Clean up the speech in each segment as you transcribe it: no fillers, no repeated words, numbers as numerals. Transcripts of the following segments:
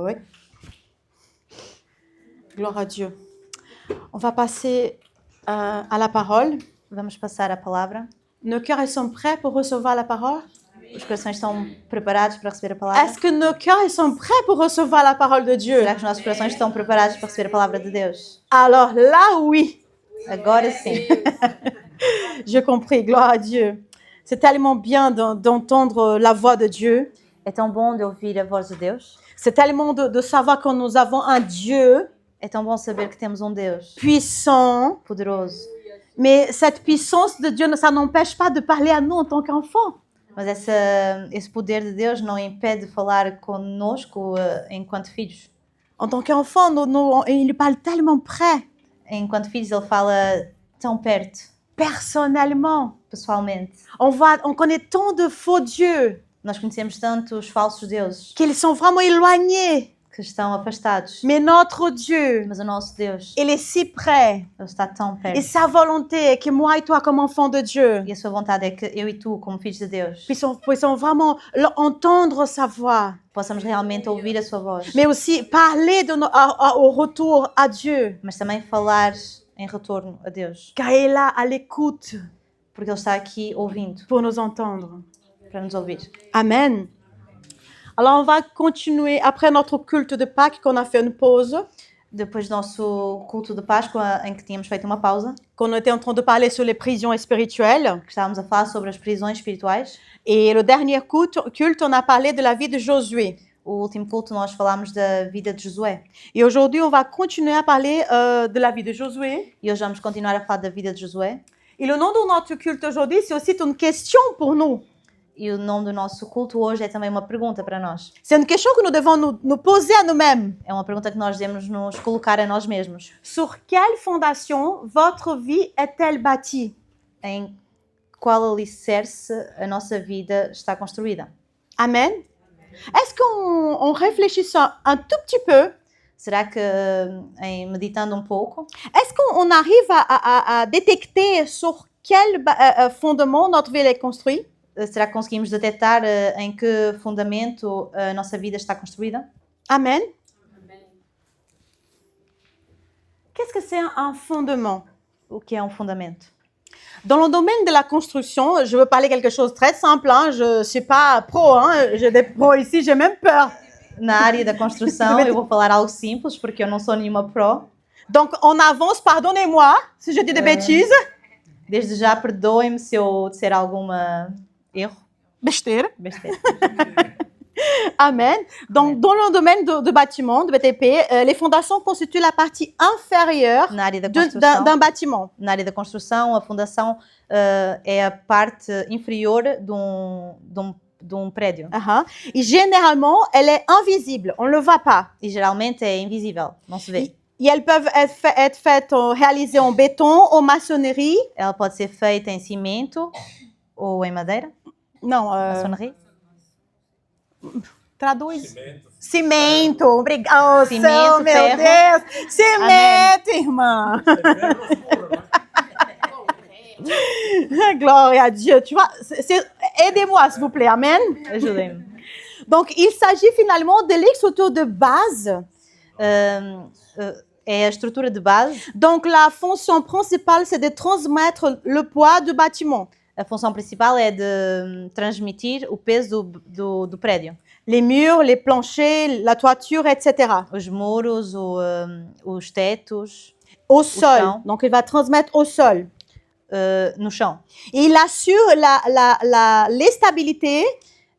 Oui. Gloire à Dieu. On va passer à la parole. Vamos passar a palavra. Nos cœurs sont prêts pour recevoir la parole? Os corações estão preparados para receber a palavra? Est-ce que nos cœurs sont prêts pour recevoir la parole de Dieu? Será que os nossos corações estão preparados para receber a palavra de Deus? Alors là, oui. Agora sim. J'ai compris. Gloire à Dieu. C'est tellement bien d'entendre la voix de Dieu. É tão bom de ouvir a voz de Deus. C'est tellement de savoir que nous avons un Dieu É tão bom saber que temos um Deus puissant. poderoso. Mais cette puissance de Dieu, ça n'empêche pas de parler à nous en tant qu'enfants. Mas esse poder de Deus não impede de falar conosco enquanto filhos. En tant qu'enfant, il parle tellement près, Enquanto filhos, ele fala tão perto, personnellement. pessoalmente. On connaît tant de faux dieux Nós conhecemos tanto os falsos deuses qu'ils sont vraiment éloignés. que estão afastados. Mais notre Dieu, Mas o nosso Deus, il est si près. ele está tão Et perto. sa volonté est que moi et toi, comme enfants de Dieu, E a sua vontade é que eu e tu, como filhos de Deus, puissions vraiment entendre sa voix, possamos realmente ouvir a sua voz. mais aussi parler au retour à Dieu. Mas também falar em retorno a Deus. Car il est là à l'écoute Porque Ele está aqui ouvindo, pour nous entendre. para nos ouvir. Amen. Alors, on va continuer après notre culte de Pâques qu'on a fait une pause, Depois do nosso culto de Páscoa, em que tínhamos feito uma pausa, qu'on était en train de parler sur les prisons spirituelles. que estávamos a falar sobre as prisões espirituais. Et le dernier culte, on a parlé de la vie de Josué. O último culto nós falámos da vida de Josué. Et aujourd'hui, on va continuer à parler de la vie de Josué. E hoje vamos continuar a falar da vida de Josué. Et le nom de notre culte aujourd'hui, c'est aussi une question pour nous. E o nome do nosso culto hoje é também uma pergunta para nós. C'est une question que nous devons nous poser à nous-mêmes. É uma pergunta que nós devemos nos colocar a nós mesmos. Sur quelle fondation votre vie est-elle bâtie? Em qual alicerce a nossa vida está construída? Amen. Est-ce qu'on réfléchit ça un tout petit peu? Será que, em meditando um pouco, Est-ce qu'on arrive à détecter sur quel fondement notre vie est construite? será que conseguimos detectar em que fundamento a nossa vida está construída? Amen. Qu'est-ce que c'est un fondement? O que é um fundamento? Dans le domaine de la construction, je veux parler quelque chose de très simple. Je ne suis pas pro, j'ai des pros ici, j'ai même peur. Na área da construção, eu vou falar algo simples, porque eu não sou nenhuma pro. Donc, en avance, pardonnez-moi si je dis des bêtises. Desde já, perdoem-me se eu disser alguma erro, Besteira. besteira. Amen. Donc, dans le domaine de bâtiment, de BTP, les fondations constituent la partie inférieure Na área da construção, d'un bâtiment. na área da construção, a fundação é a parte inferior de um prédio. Et généralement, elle est invisible. On ne le voit pas. E geralmente é invisível, não se vê. Et elles peuvent être faites, réalisées en béton, en maçonnerie. Ela pode ser feita em cimento ou em madeira, Non, maçonaria. traduz. Cimento. Obrigado. Oh, Cimento, céu, meu ferro. Deus. Cimento, irmã. Gloire à Dieu. Tu vois, aidez-moi, s'il vous plaît. Amen. Ajudem-me. Donc, il s'agit finalement de l'écriture de base. É a estrutura de base. Donc, la fonction principale, c'est de transmettre le poids du bâtiment. A função principal é de transmitir o peso do prédio. Les murs, les planchers, la toiture, etc. Os muros, os tetos, Au sol. chão. Donc, il va transmettre au sol. No chão. Et il assure l'estabilité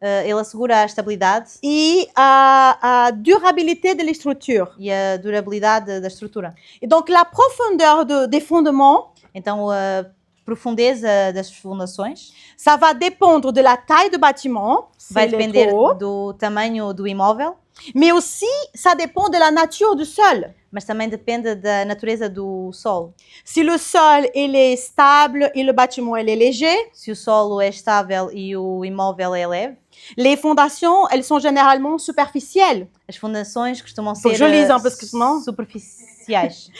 Ele assegura a estabilidade et la durabilité de l'éstructure. e a durabilidade da estrutura. Et donc, la profondeur des fondements, Então, a profundeza das fundações ça va dépendre de la taille du bâtiment, vai c'est depender trop, do tamanho do imóvel, mais aussi, ça dépend de la nature du sol. mas também depende da natureza do solo. Si le sol il est stable et le bâtiment il est léger, Se o solo é estável e o imóvel é leve, les fondations elles sont généralement superficielles. as fundações costumam Faut que ser je lise un peu, excuse-moi. superficiais.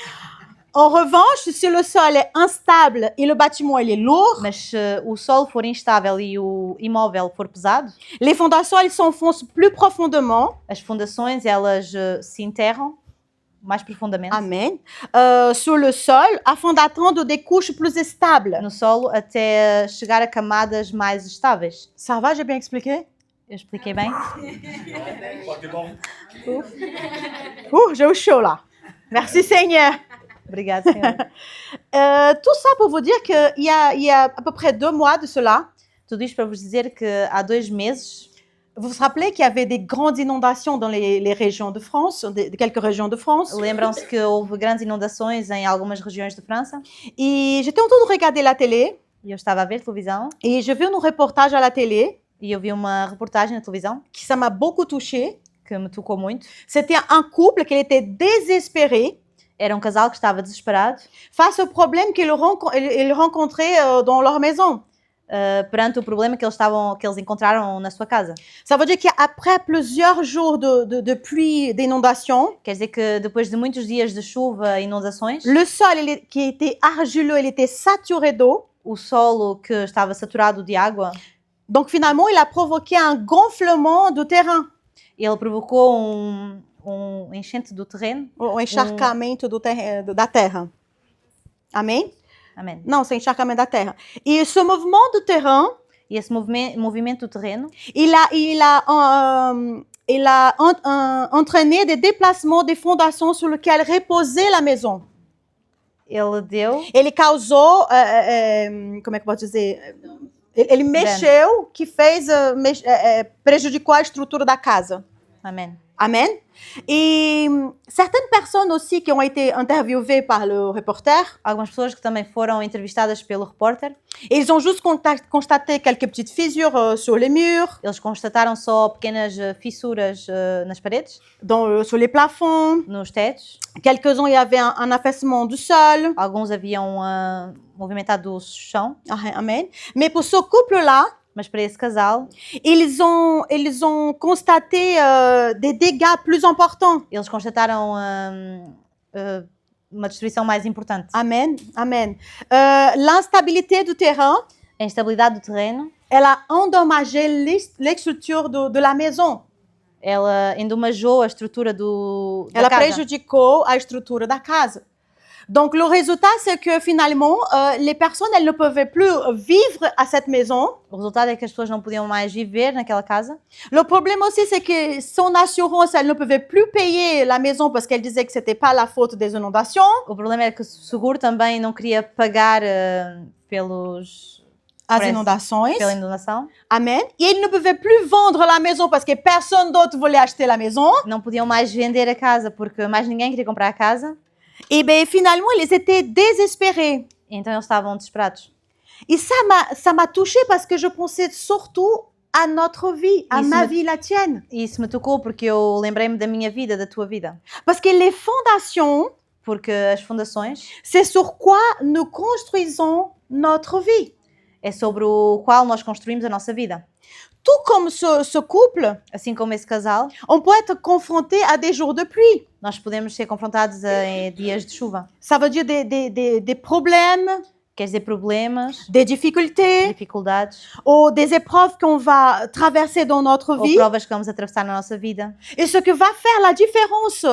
En revanche, si le sol est instable et le bâtiment il est lourd, Mas se o solo for instável e o imóvel for pesado, les fondations elles s'enfoncent plus profondément. as fundações elas se enterram mais profundamente Amen. Sur le sol afin d'atteindre des couches plus stables. no solo até chegar a camadas mais estáveis. Ça va, j'ai bien expliqué? Eu expliquei bem? J'ai eu chaud là. Merci Seigneur. Obrigada, Senhor. Tout ça pour vous dire qu'il y a à peu près 2 mois de cela, Tudo isto para vos dizer que há 2 meses, vous vous rappelez qu'il y avait des grandes inondations dans les régions de France, de quelques régions de France. lembram-se que houve grandes inundações em algumas regiões de França Et j'étais en train de regarder la télé e eu estava a ver televisão et je vu un reportage à la télé e eu vi uma reportagem na televisão qui ça m'a beaucoup touchée. que me tocou muito. C'était un couple qui était désespéré Era casal que estava desesperado face au problème qu'ils rencontraient dans leur maison. perante o problema que eles encontraram na sua casa. Ça veut dire qu'après plusieurs jours de pluie, d'inondation, Quer dizer que depois de muitos dias de chuva e inundações, le sol qui était argileux, il était saturé d'eau. o solo que estava saturado de água, Donc finalement, il a provoqué un gonflement du terrain, ele provocou enchente do terreno. um encharcamento da terra. Amém? Amém. Não, c'est encharcamento da terra. E ce mouvement du terrain, E esse movimento do terreno, il a entraîné des déplacements des fondations sur lesquelles reposait la maison. ele deu, Ele causou, como é que eu posso dizer? Ele mexeu, que fez, prejudicou a estrutura da casa. amém. Amen. Et certaines personnes aussi qui ont été interviewées par le reporter, Algumas pessoas que também foram entrevistadas pelo repórter, ils ont juste constaté quelques petites fissures sur les murs, eles constataram só pequenas fissuras nas paredes, sur les plafonds. nos tetos. Quelques-uns, il y avait un affaissement du sol. Alguns haviam movimentado o chão, Amen. Mais pour ce couple-là, mas para esse casal, ils ont constaté des dégâts plus importants. eles constataram uma destruição mais importante. Amen. Amen. L'instabilité du terrain, A instabilidade do terreno, elle a endommagé l'éstructure de la maison. ela endomajou a estrutura da Ela casa. prejudicou a estrutura da casa. Donc, le résultat, c'est que finalement, les personnes, elles ne pouvaient plus vivre à cette maison. O resultado é que as pessoas não podiam mais viver naquela casa. Le problème aussi, c'est que son assurance, elle ne pouvait plus payer la maison parce qu'elle disait que c'était pas la faute des inondations. O problema era que o seguro também não queria pagar As inondações. pela inundação. Amen. Et ils ne pouvaient plus vendre la maison parce que personne d'autre voulait acheter la maison. Não podiam mais vender a casa porque mais ninguém queria comprar a casa. Et bien, finalement, ils étaient désespérés. Então eles estavam desesperados. Et ça m'a touchée parce que je pensais surtout à notre vie, à ma vie, la tienne. E isso me tocou porque eu lembrei-me da minha vida, da tua vida. Parce que les fondations, Porque as fundações c'est sur quoi nous construisons notre vie. é sobre o qual nós construímos a nossa vida. Tout comme ce couple, Assim como esse casal, on peut être confronté à des jours de pluie. nós podemos ser confrontados a dias de chuva. Ça veut dire des problèmes, Quer dizer, problemas, des difficultés dificuldades, ou des épreuves qu'on va traverser dans notre ou vie. provas que vamos atravessar na nossa vida. Et ce que va faire la différence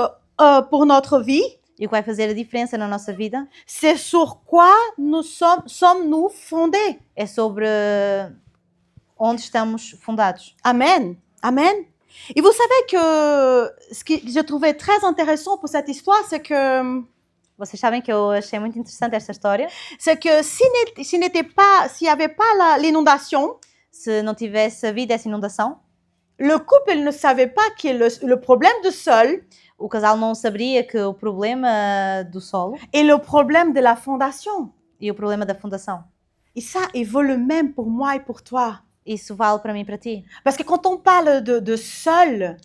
pour notre vie, E o que vai fazer a diferença na nossa vida c'est sur quoi nous sommes-nous fondés. é sobre onde estamos fundados. Amen. Amen. Et vous savez que ce que je trouvais très intéressant pour cette histoire, c'est que Vocês sabem que eu achei muito interessante esta história. s'il n'y avait pas l'inondation, Se não tivesse havido essa inundação, le couple ne savait pas que le problème du sol o casal não saberia que o problema do solo et le problème de la fondation. e o problema da fundação. Et ça, il vaut le même pour moi et pour toi. Isso vale para mim e para ti. Parce que quand on parle de sol,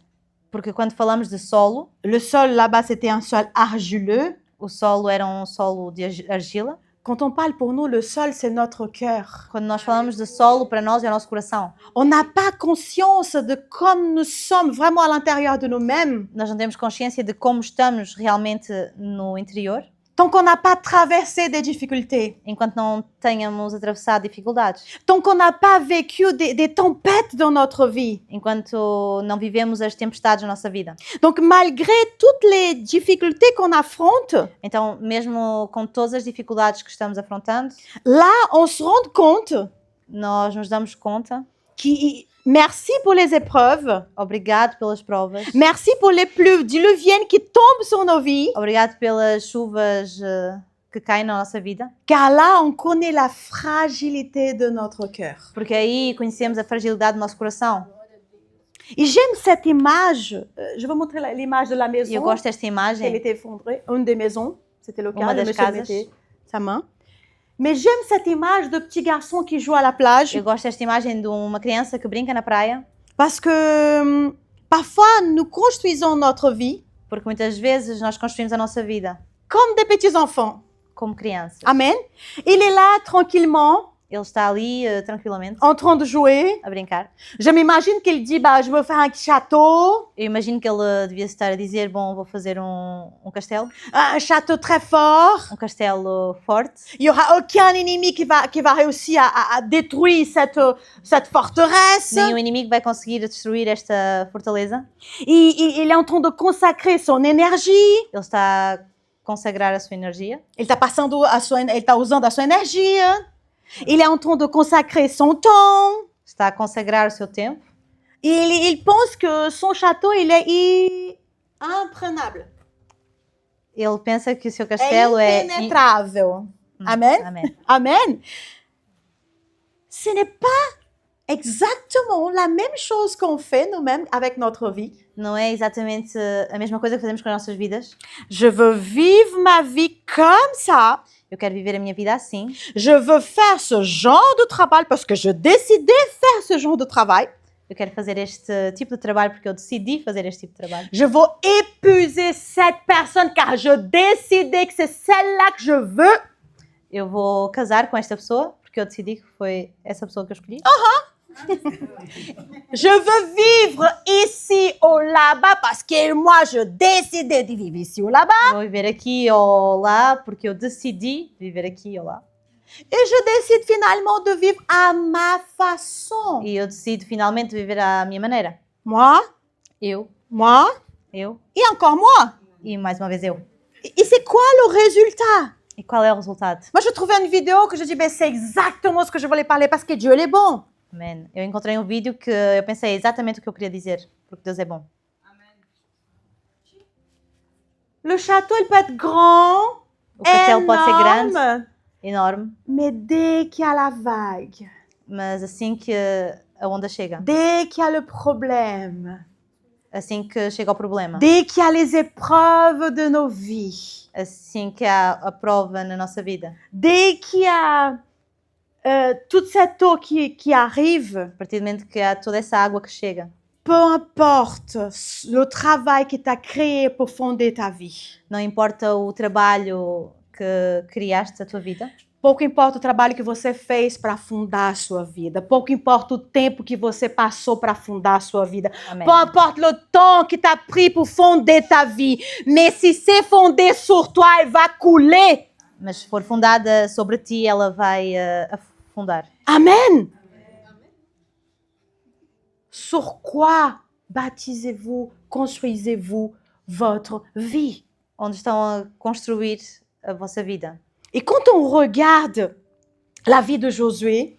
Porque quando falamos de solo, le sol là-bas, c'était un sol argileux. o solo era um solo de argila. Quand on parle pour nous, le sol, c'est notre cœur. Quando nós falamos de solo, para nós é o nosso coração. On n'a pas conscience de comme nous sommes vraiment à l'intérieur de nous-mêmes Nós não temos consciência de como estamos realmente no interior. tant qu'on n'a pas traversé des difficultés, enquanto não tenhamos atravessado dificuldades, tant qu'on n'a pas vécu des tempêtes dans notre vie. enquanto não vivemos as tempestades na nossa vida. Donc, malgré toutes les difficultés qu'on affronte, Então, mesmo com todas as dificuldades que estamos afrontando, là, on se rend compte nós nos damos conta. que merci pour les épreuves, Obrigado pelas provas. merci pour les pluies diluviennes qui tombent sur nos vies, Obrigado pelas chuvas que caem na nossa vida. car là, on connaît la fragilité de notre cœur. Porque aí conhecemos a fragilidade do nosso coração. Et j'aime cette image. Je vais montrer l'image de la E eu maison. gosto desta Elle imagem. était effondrée. Une des maisons, c'était le cas. Uma Le das monsieur casas. mettait sa main. Mais j'aime cette image de petit garçon qui joue à la plage. Eu gosto desta imagem de uma criança que brinca na praia. Parce que parfois, nous construisons notre vie Porque muitas vezes nós construímos a nossa vida comme des petits-enfants. como crianças. Amen. Il est là tranquillement, Ele está ali tranquilamente en train de jouer. a brincar. Je m'imagine qu'il dit, bah, je veux faire un château, Eu imagino que ele devia estar a dizer, bom, vou fazer um castelo. un château très fort. Um castelo forte. Il n'y aura aucun ennemi qui va réussir à détruire cette forteresse. Nenhum inimigo vai conseguir destruir esta fortaleza. Il est en train de consacrer son énergie. Ele está a consagrar a sua energia. Il está usando a sua energia. Il est en train de consacrer son temps. Está a consagrar o seu tempo. Il pense que son château, il est imprenable. Ele pensa que o seu castelo é impénétrable. Amen. Amém. Amen. Ce n'est pas exactement la même chose qu'on fait nous-mêmes avec notre vie. Não é exatamente a mesma coisa que fazemos com as nossas vidas. Je veux vivre ma vie comme ça. Eu quero viver a minha vida assim. Je veux faire ce genre de travail parce que je décidais faire ce genre de travail. Eu quero fazer este tipo de trabalho porque eu decidi fazer este tipo de trabalho. Je veux épouser cette personne car je décidais que c'est celle-là que je veux. Eu vou casar com esta pessoa porque eu decidi que foi essa pessoa que eu escolhi. Je veux vivre ici ou là-bas parce que moi, je décidais de vivre ici ou là-bas. Vou viver aqui ou lá porque eu decidi viver aqui ou lá. Et je décide finalement de vivre à ma façon. E eu decido finalmente viver à minha maneira. Moi, Eu, et encore moi. e mais uma vez eu. Et c'est quoi le résultat? E qual é o resultado? Moi, je trouvais une vidéo que je dis, ben, c'est exactement ce que je voulais parler parce que Dieu il est bon. Amen. Eu encontrei um vídeo que eu pensei exatamente o que eu queria dizer, porque Deus é bom. Le château, il peut être grand, O castelo pode ser grande, énorme, enorme, mais dès qu'il y a la vague, mas assim que a onda chega, dès qu'il y a le problème, assim que chega o problema, dès qu'il y a les épreuves de nos vies, assim que há a prova na nossa vida, dès qu'il y a toute cette eau qui arrive, a partir do momento que há toda essa água que chega, peu importe le travail que tu as créé pour fonder ta vie, não importa o trabalho que criaste a tua vida, pouco importa o trabalho que você fez para fundar a sua vida, pouco importa o tempo que você passou para fundar a sua vida, Amém. peu importe le temps que tu as pris pour fonder ta vie, mais si c'est fondé sur toi, elle va couler. Mas se for fundada sobre ti, ela vai afundar. Amen. Sur quoi bâtisez-vous, construisez-vous votre vie? Onde estão a construir a vossa vida. Et quand on regarde la vie de Josué,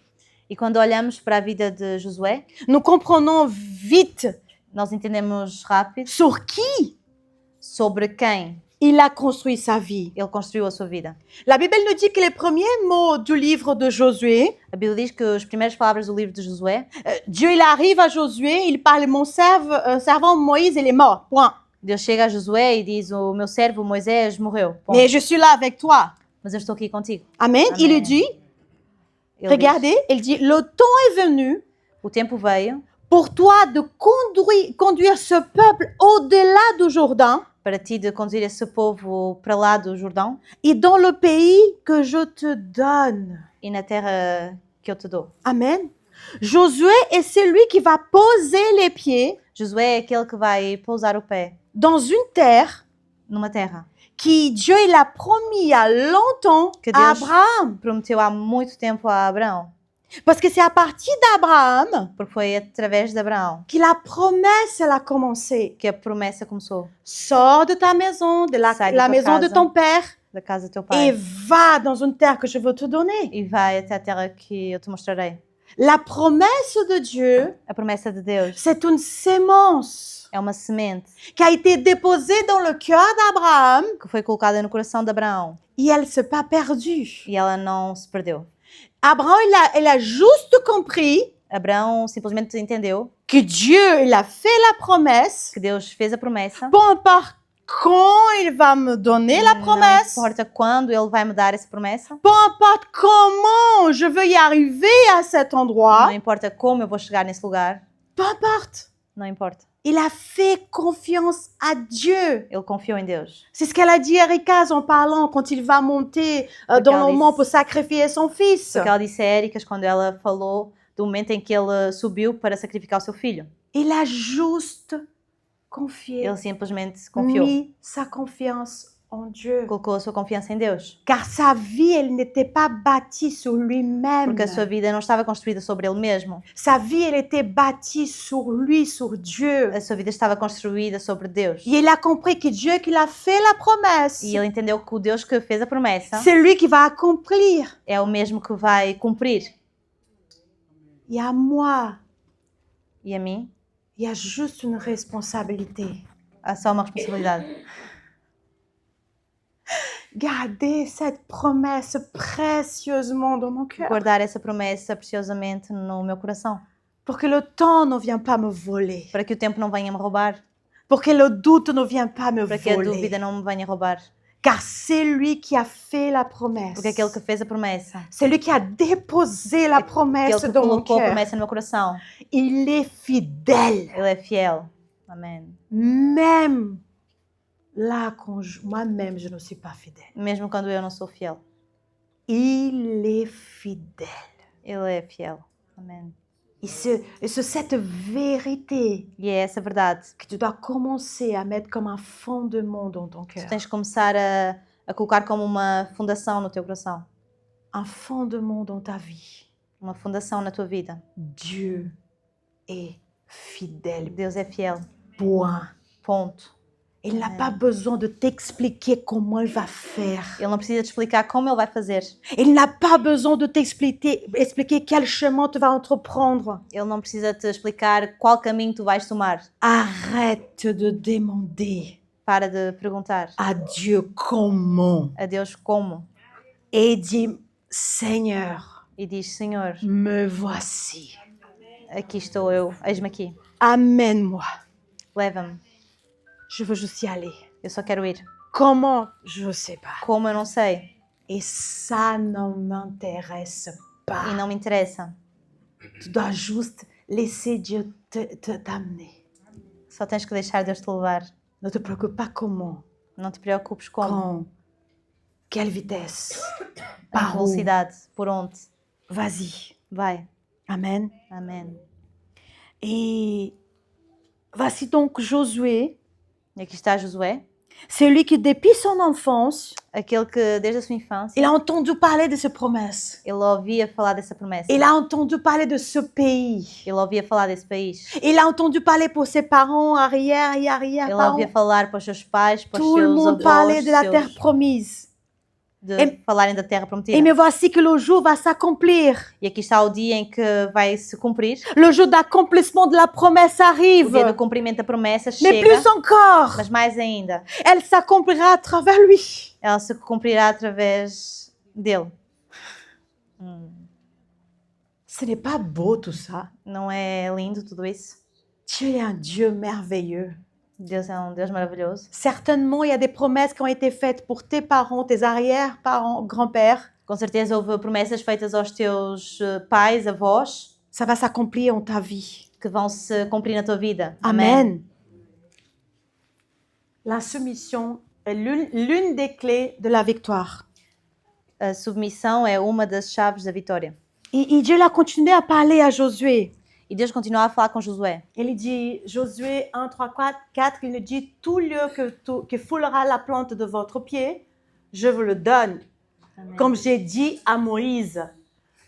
E quando olhamos para a vida de Josué, nous comprenons vite nós entendemos rápido sur qui sobre quem il a construit sa vie. ele construiu a sua vida. La Bible nous dit que les premiers mots du livre de Josué, A Bíblia diz que as primeiras palavras do livro de Josué, Dieu il arrive à Josué, il parle, mon servant Moïse, il est mort, point. Deus chega a Josué e diz: o meu servo Moisés morreu. Ponto. Mais je suis là avec toi. Mas eu estou aqui contigo. Amen. Amen. Il lui dit, Ele regardez, il dit, le temps est venu diz, o tempo veio pour toi de conduire ce peuple au-delà du Jourdain para ti de conduzir esse povo para lá do Jordão et dans le pays que je te donne. e na terra que eu te dou. Amen. Josué est celui qui va poser les pieds Josué é aquele que vai pousar o pé dans une terre numa terra qui Dieu il a promis il y a longtemps que à Deus Abraham. prometeu há muito tempo a Abraão, Parce que c'est à partir d'Abraham porque foi através de Abraão que la promesse elle a commencé. que a promessa começou. Sors de ta maison, de Sai da la tua maison de casa. ton père, Da casa do teu et pai, va dans une terre que je veux te donner. e vai até a terra que eu te mostrarei. La promesse de Dieu, A promessa de Deus c'est une sémence é uma semente qui a été déposée dans le cœur d'Abraham que foi colocada no coração de Abraão et elle ne s'est pas perdue. e ela não se perdeu. Abraham, il a juste compris Abraão simplesmente entendeu que Dieu, il a fait la promesse, que Deus fez a promessa. peu importe quand il va me donner la Não promesse, importa quando ele vai me dar essa promessa, peu importe comment je veux y arriver à cet não endroit, importa como eu vou chegar nesse lugar, peu importe. não importa. Il a fait confiance à Dieu. Ele confiou em Deus. C'est ce qu'elle a dit à Ericas en parlant quand il va monter dans le moment pour sacrifier son fils. Porque ela disse a Éricas quando ela falou do momento em que ele subiu para sacrificar o seu filho. Il a juste confié, Ele simplesmente confiou, mis sa confiance en Dieu. colocou a sua confiança em Deus. Car sa vie, elle n'était pas bâtie sur lui-même. Porque a sua vida não estava construída sobre ele mesmo. Sa vie, elle était bâtie sur lui, sur Dieu. A sua vida estava construída sobre Deus. Et il a compris que Dieu qui l'a fait la promesse, E ele entendeu que o Deus que fez a promessa c'est lui qui va accomplir. é o mesmo que vai cumprir. Et à moi, E a mim, il y a juste une responsabilité. há só uma responsabilidade. Gardez cette promesse précieusement dans mon cœur. Guardar essa promessa preciosamente no meu coração. Pour que le temps ne vienne pas me voler. Para que o tempo não venha me roubar. Pour que le doute ne vienne pas me Para que a voler. dúvida não me venha roubar. Car c'est lui qui a fait la promesse. Porque aquele que fez a promessa, C'est lui qui a déposé la aquele promesse que dans mon colocou a cœur. promessa no meu coração, Il est fidèle. ele é fiel. Amém. Même là, quand moi-même, je ne suis pas fidèle. Mesmo quando eu não sou fiel, Il est fidèle. ele é fiel. Amém. Et c'est cette vérité E é essa verdade que tu dois commencer à mettre comme un fondement dans ton que cœur. tu tens de começar a colocar como uma fundação no teu coração. Un fondement dans ta vie. Uma fundação na tua vida. Dieu est fidèle. Deus é fiel. Point. Ponto. Il n'a pas besoin de t'expliquer comment il va faire. Ele não precisa te explicar como ele vai fazer. Il n'a pas besoin de expliquer quel chemin tu vas entreprendre. Ele não precisa te explicar qual caminho tu vais tomar. Arrête de demander Para de perguntar à Dieu comment. a Deus como. Et dis, Seigneur, E diz, Senhor, me voici. aqui estou eu, eis-me aqui. Amène-moi. Leva-me. Je veux juste y aller. Eu só quero ir. Comment? Je ne sais pas. Como eu não sei. Et ça ne m'intéresse E pas. não me interessa. Tu dois juste laisser Dieu t'amener. Só tens que deixar Deus te levar. Ne te préoccupe pas comment, Não te preocupes como. quand, quelle vitesse, A par où. velocidade. Por onde. Vas-y. Vai. Amen. Amém. Et voici donc Josué, E aqui está Josué. celui qui depuis son enfance, Aquele que desde a sua infância il a entendu parler de ces promesses. ele ouvia falar dessa promessa. Il a entendu parler de ce pays. Ele ouvia falar desse país. Il a entendu parler pour ses parents, arrière et Ele arrière-parents. ouvia falar para os seus pais, para os Tout le seus monde parlait avós, de la terre promise. de falarem da terra prometida. Et me voici que le jour va s'accomplir. E aqui está o dia em que vai se cumprir. Le jour d'accomplissement de la promesse O arrive. dia do cumprimento da promessa Mais chega. plus encore, Mas mais ainda, elle s'accomplira à travers lui. ela se cumprirá através dele. Ce n'est pas beau tout ça. Não é lindo tudo isso? Dieu est un Dieu merveilleux. Deus é um Deus maravilhoso. Certainement, il y a des promesses qui ont été faites pour tes parents, tes arrière-parents, grands-pères. Com certeza houve promessas feitas aos teus pais, avós, Ça va s'accomplir en ta vie. que vão se cumprir na tua vida. Amen. La soumission est l'une des clés de la victoire. A submissão é uma das chaves da vitória. Et Dieu a continué à parler à Josué. E Deus continua a falar com Josué. Il dit, Josué 1, 3, 4, il nous dit, tout lieu que foulera la plante de votre pied, je vous le donne. Amém. Comme j'ai dit à Moïse,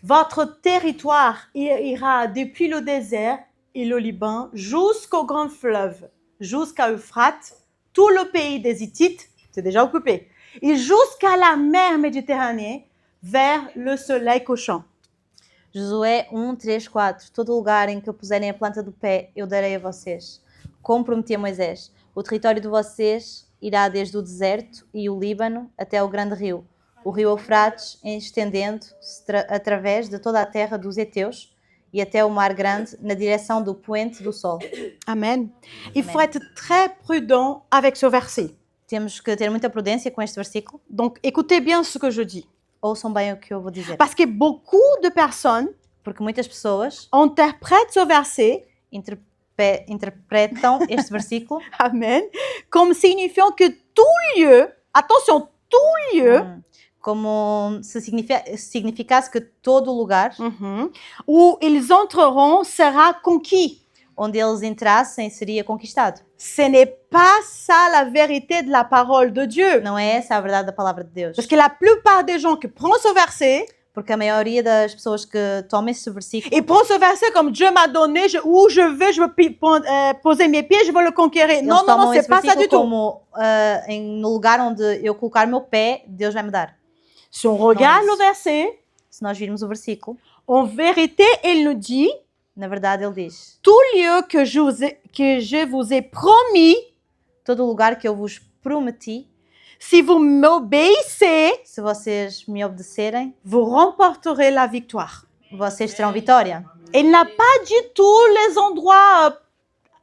votre territoire ira depuis le désert et le Liban jusqu'au grand fleuve, jusqu'à Euphrate, tout le pays des Hittites, c'est déjà occupé, et jusqu'à la mer Méditerranée, vers le soleil couchant. Josué 1, 3, 4. Todo lugar em que puserem a planta do pé, eu darei a vocês. Como prometi a Moisés, o território de vocês irá desde o deserto e o Líbano até o grande rio, o rio Eufrates, estendendo-se através de toda a terra dos heteus e até o mar grande, na direção do poente do sol. Amen. Il faut être très prudent avec ce verset. Temos que ter muita prudência com este versículo. Donc, écoutez bien ce que je dis. Ouçam bem o que eu vou dizer. Parce que beaucoup de personnes Porque muitas pessoas interprètent ce verset, interpretam este versículo amen, comme signifiant que tout lieu, attention, tout lieu, como se significasse que todo lugar où ils entreront sera conquis. onde eles entrassem seria conquistado. Ce n'est pas ça la vérité de la parole de Dieu. Não é essa a verdade da palavra de Deus. Parce que la plupart des gens qui prennent ce verset, Porque a maioria das pessoas que tomam este versículo ils prennent ce verset comme Dieu m'a donné, où je veux poser mes pieds, je veux le conquérir. Non, non, non, c'est pas ça du tout. Como no lugar onde eu colocar meu pé, Deus vai me dar. Si on regarde le verset, Se nós virmos o versículo, en vérité, il nous dit, na verdade ele diz: tout lieu que je vous ai promis, todo lugar que eu vos prometi, si vous m'obéissez, se vocês me obedecerem, vous remporterez la victoire. vocês terão vitória. Il n'a pas dit tous les endroits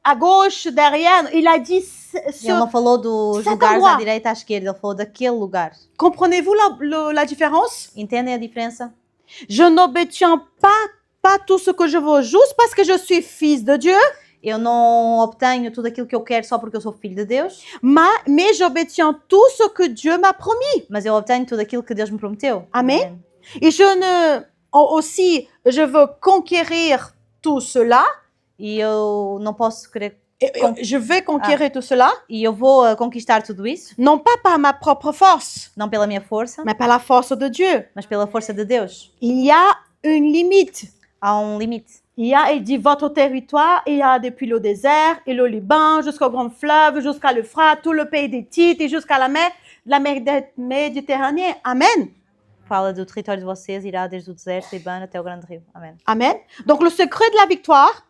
à gauche, derrière. Il a dit Ele não falou dos cet lugares endroit. à direita e à esquerda, ele falou daquele lugar. Comprenez-vous la différence? Entendem a diferença? Je n'obtiens pas tout ce que je veux juste parce que je suis fils de Dieu, Eu não obtenho tudo aquilo que eu quero só porque eu sou filho de Deus, mais j'obtiens tout ce que Dieu m'a promis. mas eu obtenho tudo aquilo que Deus me prometeu. Amen. Et aussi, je veux conquérir tout cela. E eu não posso querer. Je vais conquérir tout cela, E eu vou conquistar tudo isso, non pas par ma propre force, não pela minha força, mais par la force de Dieu. mas pela força de Deus. Il y a une limite. Há limite. Il dit, votre territoire, il y a depuis le désert et le Liban, jusqu'au grand fleuve, jusqu'à l'Euphrate, tout le pays des Hittites et jusqu'à la mer Méditerranée. Amen. Fala do território de vocês, irá desde o deserto, Líbano até o grande rio. Amém. Amen. Donc le secret de la victoire,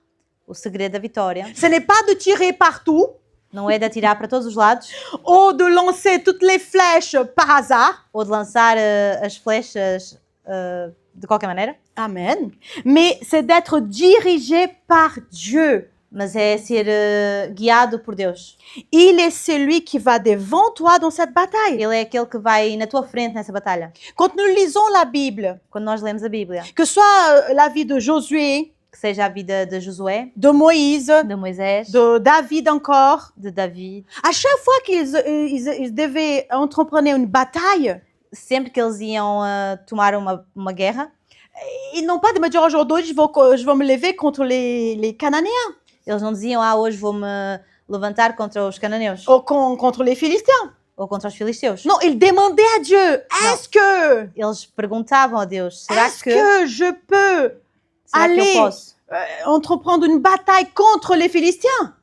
O segredo da vitória ce n'est pas de tirer partout não é de atirar para todos os lados ou de lancer toutes les flèches par hasard. ou de lançar as flechas de qualquer maneira, Amen. Mais c'est d'être dirigé par Dieu. mas é ser guiado por Deus. Il est celui qui va devant toi dans cette bataille. Ele é aquele que vai na tua frente nessa batalha. Quand nous lisons la Bible, Quando nós lemos a Bíblia, que ce soit la vie de Josué, que seja a vida de Josué, de Moïse, de Moisés, de David encore, de David, à chaque fois qu'ils devaient entreprendre une bataille, sempre que eles iam tomar uma guerra, ils n'ont pas de me dire aujourd'hui je vais me lever contre les Cananéens eles não diziam, hoje vou-me levantar contra os cananeus ou contre les Philistins. ou contra os filisteus. Non, ils demandaient à Dieu, est-ce que Eles perguntavam a Deus, será est-ce que je peux será que eu aller posso entreprendre une bataille contre les Philistins?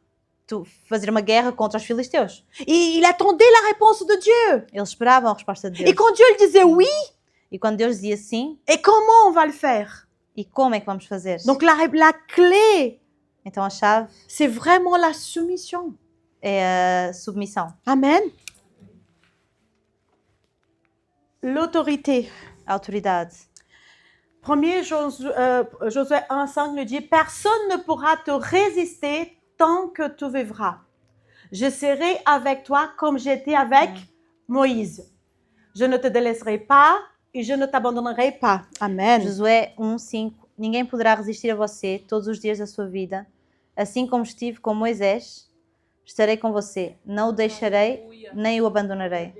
fazer uma guerra contra os filisteus? Et il attendait la réponse de Dieu. Eles esperavam a resposta de Et Deus. quand Dieu lui disait oui, E quando Deus dizia sim, et comment on va le faire? e como é que vamos fazer? Donc la clé, Então a chave c'est vraiment la soumission. é a submissão, Amen. L'autorité. a autoridade. 1er Josué 1,5 nous dit, personne ne pourra te résister tant que tu vivras. Je serai avec toi comme j'étais avec Moïse. Je ne te délaisserai pas e je ne t'abandonnerai pas. Amen. Josué 1:5. Ninguém poderá resistir a você todos os dias da sua vida. Assim como estive com Moisés, estarei com você. Não o deixarei, nem o abandonarei.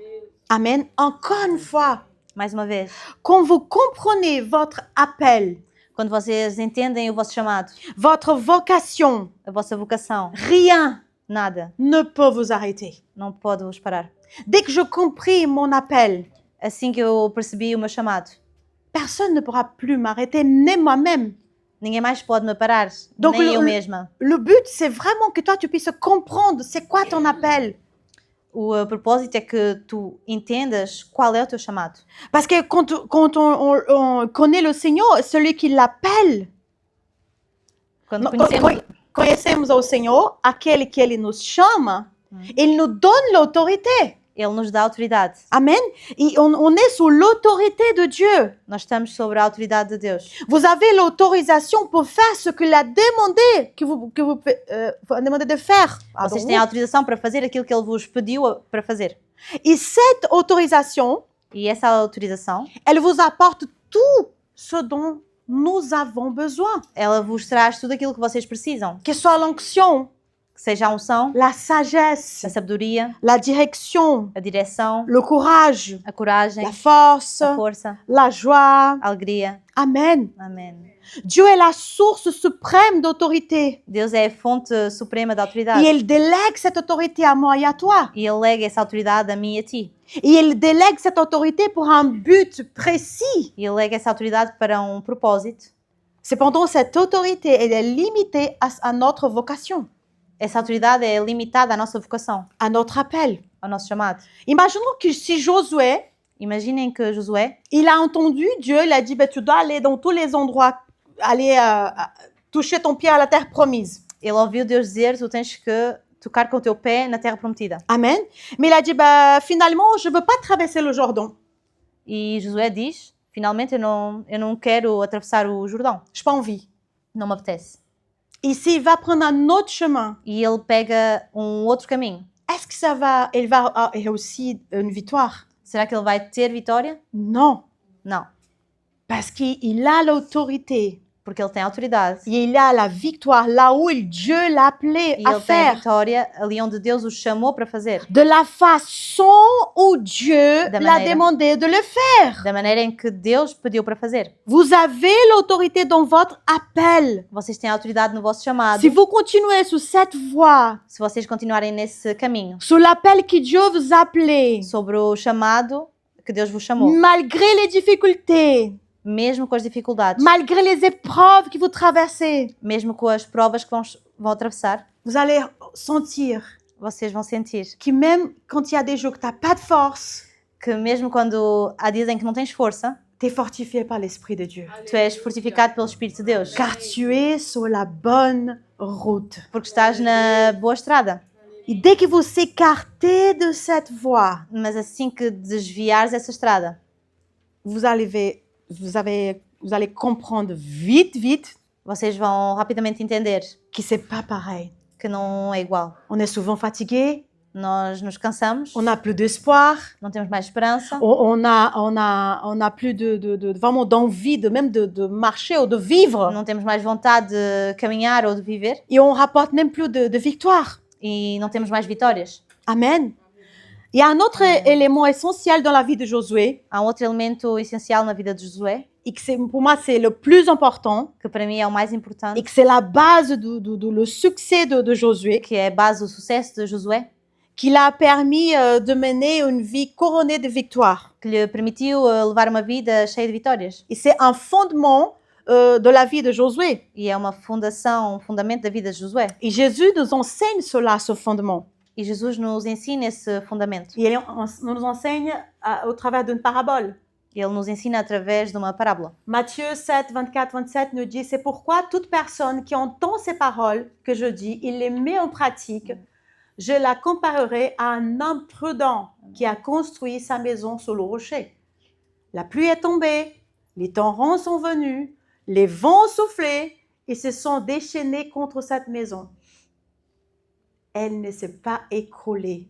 Amen. Encore une fois, Mais uma vez, quand vous comprenez votre appel, Quando vocês entendem o vosso chamado, votre vocation, a vossa vocação, rien nada, ne peut vous arrêter. não pode vos parar. Dès que je compris mon appel, Assim que eu percebi o meu chamado, personne ne pourra plus m'arrêter, nem moi-même. ninguém mais pode me parar, Donc, nem eu mesma. Le but, c'est vraiment que toi, tu puisses comprendre c'est quoi ton appel. O propósito é que tu entendas qual é o teu chamado. Parce que quand on connaît le Seigneur, celui qui l'appelle, Quando conhecemos o Senhor, aquele que Ele nos chama, Ele nous donne l'autorité. Ele nos dá autoridade. Amen. Et on est sous l'autorité de Dieu. Nós estamos sobre a autoridade de Deus. Vous avez l'autorisation pour faire ce qu'il a demandé, que vous demandez de faire. Vocês têm a autorização para fazer aquilo que Ele vos pediu para fazer. Et cette autorisation, E essa autorização, elle vous apporte tout ce dont nous avons besoin. ela vos traz tudo aquilo que vocês precisam. Que soit l'onction, Que seja a unção, la sagesse, a sabedoria, la direction, a direção, le courage, a coragem, la force, a força, la joie. a alegria. Amen. Amém. Dieu est la source suprême d'autorité. Deus é a fonte suprema da Et autoridade. il délègue cette autorité à moi et à toi. E Ele lega essa autoridade a mim e a ti. Et il délègue cette autorité pour un but précis. E Ele lega essa autoridade para um propósito. Cependant, cette autorité, elle est limitée à notre vocation, Essa autoridade é limitada à nossa vocação, à notre appel. ao nosso chamado. Imaginons que si Josué, Imaginem que Josué, il a entendu Dieu, il a dit, tu dois aller dans tous les endroits, aller toucher ton pied à la terre promise. ele ouviu Deus dizer, tu tens que tocar com o teu pé na terra prometida. Amen. Mais il a dit, finalement, je ne veux pas traverser le Jourdain. E Josué diz, finalmente eu não quero atravessar o Jordão. Je n'ai pas envie. Não me apetece. Et s'il va prendre un autre chemin, E ele pega outro caminho. est-ce que il va réussir une victoire? Será que ele vai ter vitória? Non. Não, Parce qu'il a l'autorité. porque ele tem autoridade. Et il a la victoire là où Dieu l'a appelé E à ele tem a faire. vitória ali onde Deus o chamou para fazer. De la façon où Dieu Da l'a maneira. demandé de le faire. Da maneira em que Deus pediu para fazer. Vous avez l'autorité dans votre appel. Vocês têm autoridade no vosso chamado. Si vous continuez sur cette voie, Se vocês continuarem nesse caminho, sur l'appel que Dieu vous a appelé, sobre o chamado que Deus vos chamou, malgré les difficultés, mesmo com as dificuldades, malgré les épreuves que vous traversez, mesmo com as provas que vão atravessar, vous allez sentir vocês vão sentir que même quand il y a des jours que tu n'as pas de force, que mesmo quando há dias em que não tens força, tu es fortifié par l'Esprit de Dieu. tu és fortificado pelo Espírito de Deus, Car tu es sur la bonne route. porque estás na boa estrada. Et dès que vous s'écartez de cette voie, Mas assim que desviares essa estrada, vous allez comprendre vite vocês vão rapidamente entender que c'est pas pareil. que não é igual. On est souvent fatigué, Nós nos cansamos, on n'a plus d'espoir, não temos mais esperança, on a plus vraiment d'envie même de marcher ou de vivre. não temos mais vontade de caminhar ou de viver Et on rapporte même plus de victoire. e não temos mais vitórias. Amen. Il y a un autre élément essentiel dans la vie de Josué, Há outro elemento essencial na vida de Josué, et que pour moi c'est le plus important, que para mim é o mais importante, et que c'est la base le succès de Josué, que é a base do sucesso de Josué, qui l'a permis de mener une vie couronnée de victoires. que lhe permitiu levar uma vida cheia de vitórias. Et c'est un fondement de la vie de Josué. E é uma fundação, um fundamento da vida de Josué. Et Jésus nous enseigne cela, ce fondement. E Jesus nos ensina esse fundamento. Et il nous enseigne au travers d'une parabole. Ele nos ensina através de uma parábola. Matthieu 7, 24, 27 nous dit « C'est pourquoi toute personne qui entend ces paroles que je dis, il les met en pratique, je la comparerai à un homme prudent qui a construit sa maison sur le rocher. La pluie est tombée, les torrents sont venus, les vents ont soufflé et se sont déchaînés contre cette maison. Elle ne s'est pas écroulée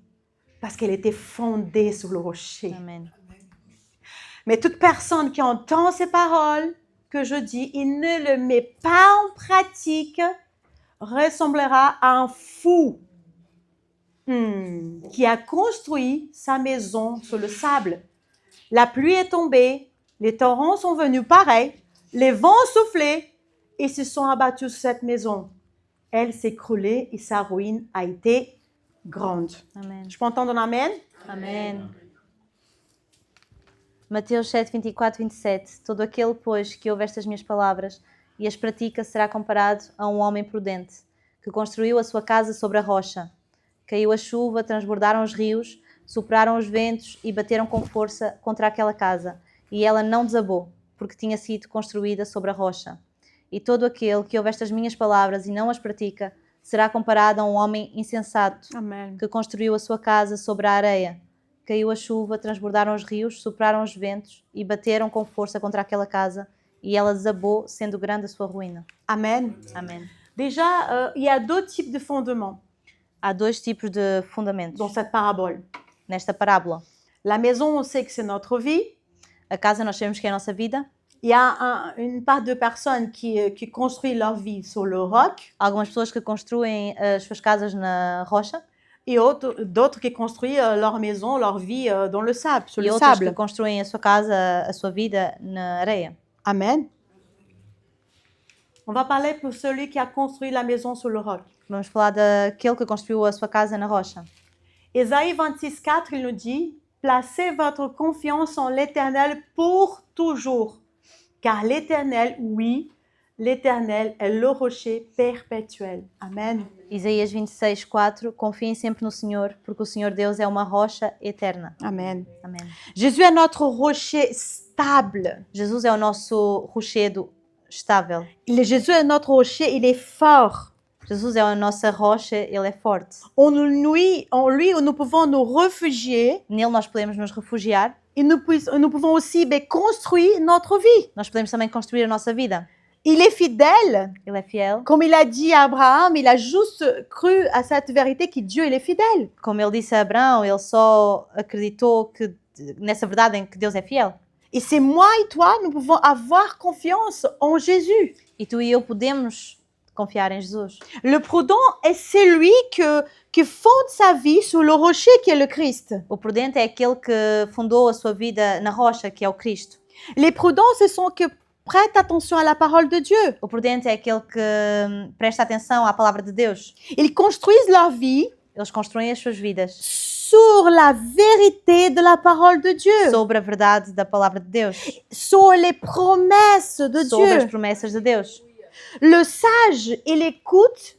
parce qu'elle était fondée sur le rocher. Amém. Mais toute personne qui entend ces paroles que je dis, il ne le met pas en pratique, ressemblera à un fou qui a construit sa maison sur le sable. La pluie est tombée, les torrents sont venus, pareil, Les vents ont soufflé et se sont abattus sur cette maison. Elle s'est écroulée et sa ruine a été grande. Amém. Je peux entendre un amen? Amém. Mateus 7, 24, 27. Todo aquele, pois, que ouve estas minhas palavras e as pratica será comparado a um homem prudente, que construiu a sua casa sobre a rocha. Caiu a chuva, transbordaram os rios, sopraram os ventos e bateram com força contra aquela casa. E ela não desabou, porque tinha sido construída sobre a rocha. E todo aquele que ouve estas minhas palavras e não as pratica será comparado a um homem insensato, Amen. que construiu a sua casa sobre a areia. Caiu a chuva, transbordaram os rios, sopraram os ventos e bateram com força contra aquela casa, e ela desabou, sendo grande a sua ruína. Amen. Amém. Déjà, il y a deux types de fondements Há dois tipos de fundamentos dans cette parabole. nesta parábola. La maison, on sait que c'est notre vie. A casa nós sabemos que é a nossa vida. Il y a une part de personnes qui construisent leur vie sur le roc Há algumas pessoas que construem as suas casas na rocha et d'autres qui construisent leur maison, leur vie dans le sable, sur e le outras que sable. constroem a sua casa, a sua vida na areia. Amen. On va parler pour celui qui a construit la maison sur le roc. Vamos falar daquele que construiu a sua casa na rocha. Ésaïe 26,4, il nous dit « Placez votre confiance en l'Éternel pour toujours, car l'Éternel, oui, l'Éternel est le rocher perpétuel. » Amen. Isaías 26, 4. Confiem sempre no Senhor, porque o Senhor Deus é uma rocha eterna. Amen. Amém. Jésus est notre rocher stable. Jesus é o nosso rochedo estável. Jésus est notre rocher, il est fort. Jesus é a nossa rocha, ele é forte. En lui, nous pouvons nous réfugier Nele nós podemos nos refugiar. et nous pouvons aussi construire notre vie. Nós podemos também construir a nossa vida. Il est fidèle. Ele é fiel. Comme il a dit à Abraham, il a juste cru à cette vérité que Dieu, il est fidèle. Como ele disse a Abraão, ele só acreditou que nessa verdade em que Deus é fiel. Et c'est moi et toi, nous pouvons avoir confiance en Jésus. E tu e eu podemos confiar em Jesus. Le prudent est celui qui fonde sa vie sur le rocher qui est le Christ. O prudente é aquele que fundou a sua vida na rocha, que é o Cristo. Les prudents, ce sont que prêtent attention à la parole de Dieu. O prudente é aquele que presta atenção à palavra de Deus. Ils construisent leur vie Eles constroem as suas vidas sur la vérité de la parole de Dieu, sobre a verdade da palavra de Deus, sur les promesses de sobre as Dieu. promessas de Deus. Le sage, il écoute,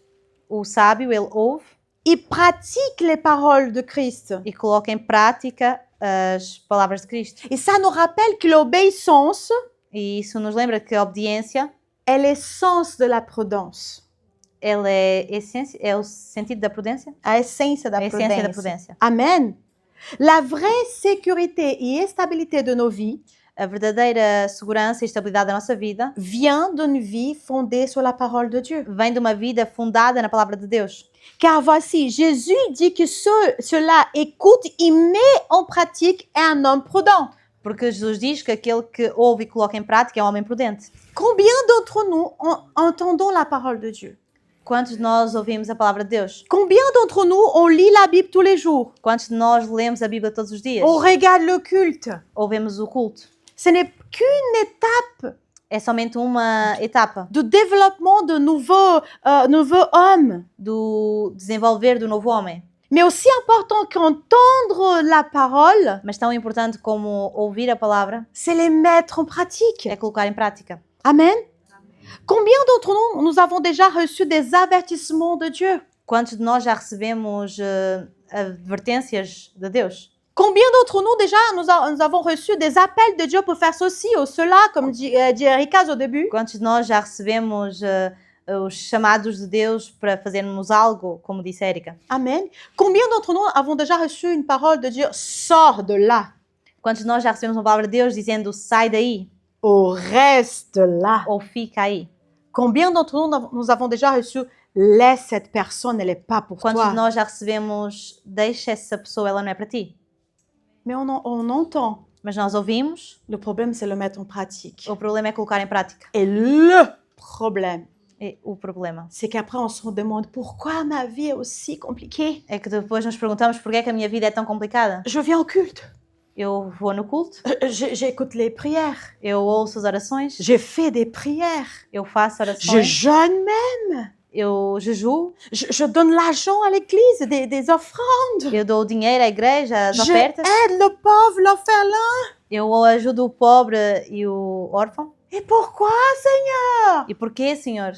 O sábio, ele ouve il pratique les paroles de Christ. e coloca em prática as palavras de Cristo. Et ça nous rappelle que l'obéissance E isso nos lembra que a obediência, est l'essence de la prudence. ela é o sentido da prudência? A essência da A essência da prudência. prudência. Amen. La vraie sécurité et stabilité de nos vies A verdadeira segurança e estabilidade da nossa vida vient d'une vie fondée sur la parole de Dieu. vem de uma vida fundada na palavra de Deus. Car voici, Jésus dit que cela écoute, il met en pratique est un homme prudent. Porque Jesus diz que aquele que ouve e coloca em prática é um homem prudente. Combien d'entre nous entendons la parole de Dieu? Quantos de nós ouvimos a palavra de Deus? Combien d'entre nous on lit la Bible tous les jours? Quantos de nós lemos a Bíblia todos os dias? On regarde le culte. Ouvemos o culto? Ce n'est qu'une étape É somente uma etapa de développement de nouveaux hommes. do desenvolver do novo homem. Mais aussi important qu'entendre la parole, Mas tão importante como ouvir a palavra c'est les mettre en pratique. é colocar em prática. Amen. Combien d'entre nous avons déjà reçu des avertissements de Dieu? Quantos de nós já recebemos advertências de Deus? Combien d'entre nous déjà nous avons reçu des appels de Dieu pour faire ceci ou cela, comme dit Erika au début? Quantos de nós já recebemos os chamados de Deus para fazermos algo, como disse Érica? Amen. Combien d'entre nous avons déjà reçu une parole de Dieu? Sors de là. Quantos de nós já recebemos uma palavra de Deus dizendo sai daí Ou reste là. ou fica aí? Combien d'entre nous avons déjà reçu laisse cette personne, elle n'est pas pour Quantos toi. de nós já recebemos deixa essa pessoa, ela não é para ti? Mais on entend. Mas nós ouvimos, Le problème, c'est le mettre en pratique. o problema é colocar em prática. Et le problème, É o problema. c'est qu'après, on se demande pourquoi ma vie est aussi compliquée. É que depois nos perguntamos porquê é que a minha vida é tão complicada. Je viens au culte. Eu vou no culto, J'écoute les prières. eu ouço as orações, Je fais des prières. eu faço Je orações, jeûne même. eu jejuo, Je donne l'argent à l'église, des offrandes. eu dou dinheiro à igreja, as Je ofertas, aide le pauvre, l'orphelin. eu ajudo o pobre e o órfão. Et pourquoi, Seigneur? E porquê, Senhor?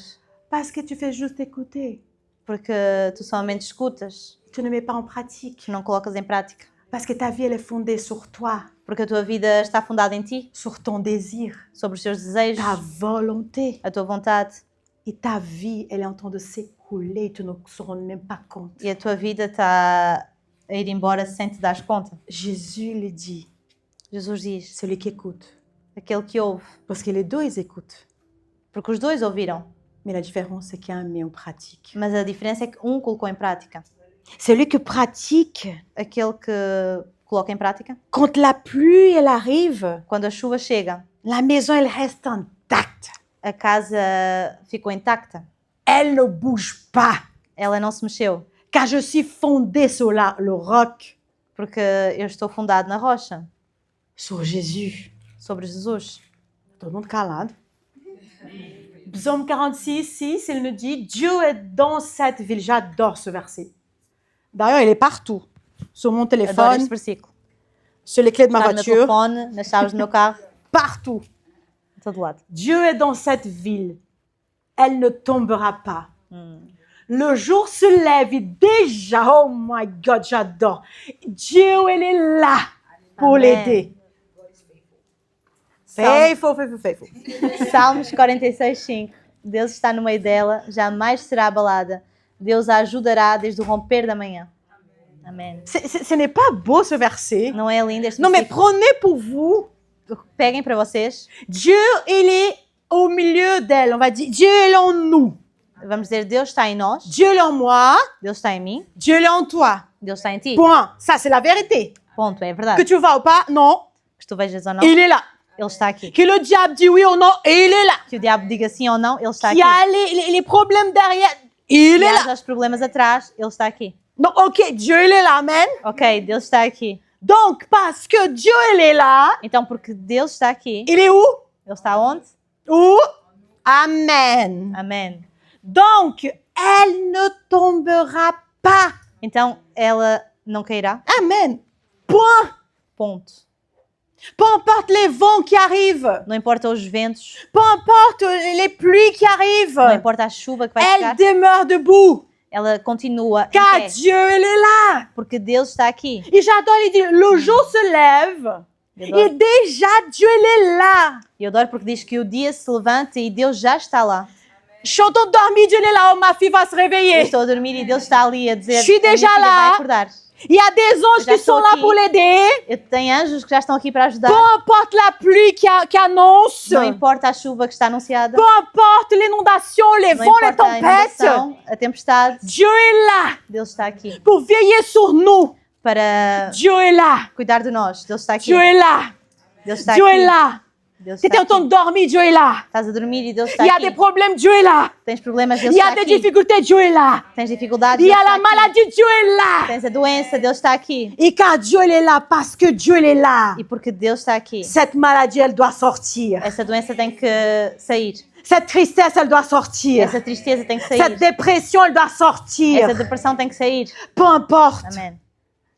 Parce que tu fais juste écouter. Porque tu somente escutas, Tu ne mets pas en pratique. tu não colocas em prática. Parce que ta vie, elle est fondée sur toi, Porque a tua vida está fundada em ti, sur ton désir, sobre os teus desejos, ta volonté. a tua vontade. Et ta vie, elle est en train de s'écouler. Tu ne te rends même pas compte. E a tua vida está a ir embora sem te dar conta. Jésus le dit, Jesus diz, celui qui écoute. aquele que ouve. Parce que les deux, ils écoutent. Porque os dois ouviram. Mais la différence, c'est qu'il y a un met en pratique. Mas a diferença é que um colocou em prática. Celui qui pratique, Aquele que coloca em prática, quand la pluie, elle arrive, quando a chuva chega, la maison, elle reste intacte. a casa ficou intacta. Elle ne bouge pas. Ela não se mexeu. Car je suis fondée sur le roc, Porque eu estou fundado na rocha, sur Jésus. sobre Jesus. Tout le monde calado. Psaume 46, 6, il nous dit, Dieu est dans cette ville. J'adore ce verset. D'ailleurs, il est partout. Sur mon Adoro téléphone, este versículo. sur les clés de ma Está no meu voiture, telefone, nas chaves do meu carro, partout. de todo lado. Dieu est dans cette ville. Elle ne tombera pas. Le jour se lève et déjà, oh my God, j'adore. Dieu, elle est là pour Amen. l'aider. Salmo- Faithful. Salmos 46, 5. Deus está no meio dela, jamais será abalada. Deus a ajudará desde o romper da manhã. Amém. Ce n'est pas beau ce verset. Não é lindo este Non, mais versículo? prenez pour vous. Peguem para vocês. Dieu, il est au milieu d'elle. On va dire, Dieu est en nous. Vamos dizer, Deus está em nós, Dieu est en moi. Deus está em mim, Dieu est en toi. Deus está em ti. Point. Ça, c'est la vérité. Ponto, é Que verdade. tu vas ou pas, non. Que tu vejas ou não, Il est là. Ele está aqui. Que le diable dit oui ou non, il est là. Que o diabo diga sim ou não, Ele está Qu'il y aqui. a les problèmes derrière, il Que est là. haja os problemas atrás, Ele está aqui. Donc, ok, Dieu, il est là, amen. Ok, Deus está aqui. Donc, parce que Dieu, il est là, Então, porque Deus está aqui, il est où? Ele está onde? Où? Amen. Amém. Donc, elle ne tombera pas. Então, ela não cairá. Amen. Point. Ponto. Peu importe les vents qui arrivent, Não importa os ventos, peu importe les pluies qui não arrivent, importa a chuva que vai elle chegar, demeure debout. ela continua em Car pé, Dieu, il est là. porque Deus está aqui. Et j'adore, il dit, le jour se lève Eu et adoro, déjà Dieu, il est là. eu adoro porque diz que o dia se levanta e Deus já está lá. Je suis en train de dormir, Dieu il est là, oh, ma fille va se Eu réveiller. estou a dormir e Deus está ali a dizer, Je suis a minha déjà filha là. vai acordar. Il y a des anges Já qui sont estou là aqui. pour l'aider. Eu tenho anjos que já estão aqui para ajudar. Peu importe la pluie qui annonce, Não importa a chuva que está anunciada. peu importe l'inondation, les Não vents, les importa a tempêtes, inundação, a tempestade. Dieu est là Deus está aqui pour veiller sur nous. para Dieu est là. cuidar de nós. Deus está aqui. Dieu est là. Deus está Dieu est aqui. là. Deus Tu está es en train de aqui. dormir, Dieu est là. Estás a dormir e Deus está Il y a aqui. des problèmes, Dieu est là. Tens problemas, Deus Il y está a des aqui. difficultés, Dieu est là. Tens dificuldades, Il y Deus a está la aqui. maladie, Dieu est là. Tens a doença, Deus está aqui. Et car Dieu il est là, parce que Dieu il est là, E porque Deus está aqui, cette maladie, elle doit sortir. essa doença tem que sair. Cette tristesse, elle doit sortir. Essa tristeza tem que Cette sair. dépression, elle doit sortir. Essa depressão tem que sair. Peu importe, Amém.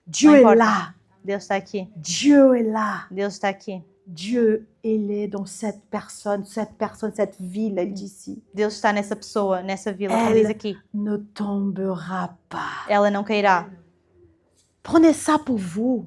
Dieu Não est importa. là. Deus está aqui. Dieu est là. Deus está aqui. Dieu, il est dans cette personne, cette ville, elle dit ici. Deus está nessa pessoa, nessa vila, como Elle diz aqui. ne tombera pas. Ela não cairá. Prenez ça pour vous.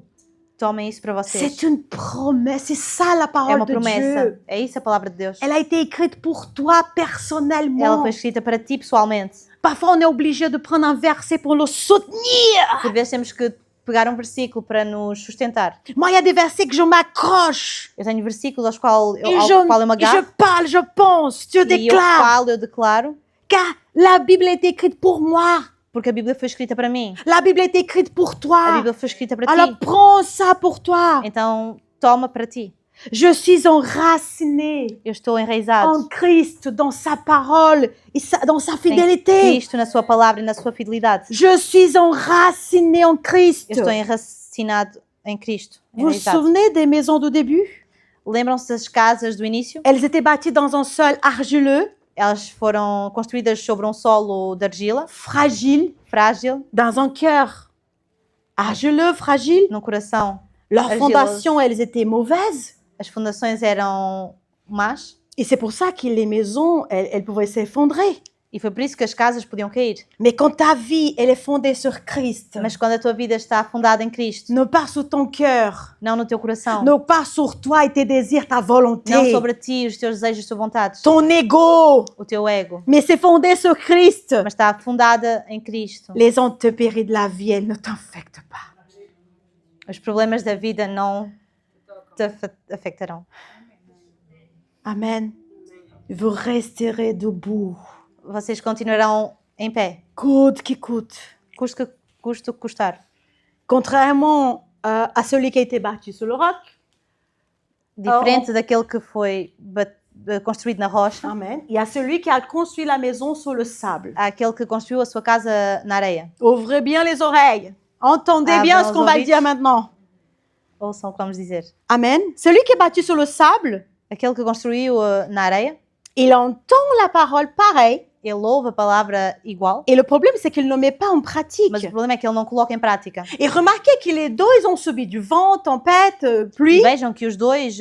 Tomem isso para vocês. C'est une promesse. C'est ça la É parole uma de promessa. Dieu. É isso a palavra de Deus. Elle a été écrite pour toi Ela personnellement. foi escrita para ti pessoalmente. Parfois, on est obligé de prendre un verset pour le soutenir. Por vezes temos que pegar um versículo para nos sustentar. Moi, il y a des versets que je m'accroche. Eu tenho versículos aos quais Et ao qual eu me je agarro parle, je pense, je e eu déclare. falo, eu declaro, Car la Bible a été écrite pour moi. porque a Bíblia foi escrita para mim. La Bible a été écrite pour A toi. Bíblia foi escrita para Alors, ti. prends ça pour toi. Então, toma para ti. Je suis enracinée Eu estou enraizado en Christ, dans sa parole et dans sa em fidélité. Cristo, na sua palavra e na sua fidelidade. Je suis enracinée en Christ. Eu estou enracinado em Cristo. Vous vous enraizado. souvenez des maisons du début? Lembram-se das casas do início? Elles étaient bâties dans un sol argileux, Elas foram construídas sobre um solo de argila, fragile, frágil, dans un cœur argileux, fragile. num coração. Leurs Argileuse. fondations, elles étaient mauvaises. As fundações eram más Et c'est pour ça que les maisons, elles pouvaient s'effondrer. e foi por isso que as casas podiam cair. Mais quand ta vie, elle est fondée sur Christ, Mas quando a tua vida está fundada em Cristo, non pas sur ton cœur, não no teu coração, non pas sur toi et tes désirs, ta volonté, não sobre ti, os teus desejos, as tuas vontades, ton ego, o teu ego, mais c'est fondé sur Christ. mas está fundada em Cristo. Les intempéries de la vie, elles ne t'affectent pas. Os problemas da vida não te afetarão. Amen. Vous resterez debout. Vocês continuarão em pé, Coûte que coûte. custe o que custar. Contrairement à celui qui a été bâti sur le roc. Diferente daquele que foi construído na rocha, Amen. Il y a celui qui a construit la maison sur le sable. àquele que construiu a sua casa na areia. Ouvrez bien les oreilles. Entendez Abram bien ce os qu'on va ouvidos. dire maintenant. Ouçam o que vamos dizer. Amen. Celui qui est bâti sur le sable, Aquele que construiu na areia, il entend la parole pareil. ele ouve a palavra igual, Et le problème, c'est qu'il ne le met pas en pratique. mas o problema é que ele não coloca em prática. Et remarquez que les deux, ils ont subi du vent, tempête, E pluie. vejam que os dois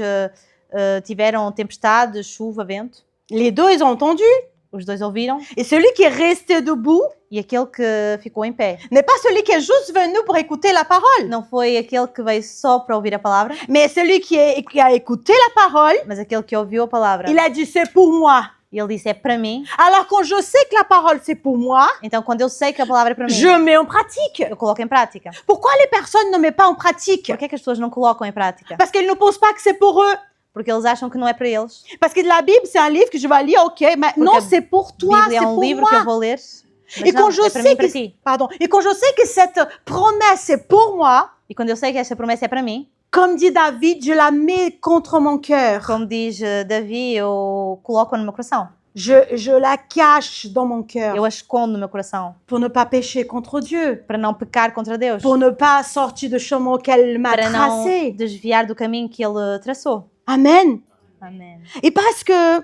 tiveram tempestade, chuva, vento. Les deux, ils ont entendu. Os dois ouviram. Et celui qui est resté debout E aquele que ficou em pé n'est pas celui qui est juste venu pour écouter la parole, não foi aquele que veio só para ouvir a palavra, mais celui qui a écouté la parole. mas aquele que ouviu a palavra. Il a dit, c'est pour moi. E ele disse, é para mim. Alors quand je sais que la parole, c'est pour moi, Então, quando eu sei que a palavra é para mim, je mets en pratique. eu coloco em prática. Pourquoi les personnes ne mettent pas en pratique? Por que é que as pessoas não colocam em prática? Parce qu'elles ne pensent pas que c'est pour eux. Porque eles acham que não é para eles. Parce que la Bible, c'est un livre que je vais lire, ok, mais non, Porque c'est pour A toi, Bíblia c'est é um pour livro que eu moi. vou ler, mas Et não, quand je é para mim sais e para que, ti. pardon, et quand je sais que cette promesse est pour moi, E quando eu sei que esta promessa é para mim, comme dit David, je la mets contre mon cœur. como diz Davi, eu coloco-a no meu coração. Je la cache dans mon cœur Eu a escondo no meu coração pour ne pas pécher contre Dieu, para não pecar contra Deus, pour ne pas sortir du chemin qu'elle m'a para não tracé. desviar do caminho que Ele traçou. Amen. Amém. Et parce que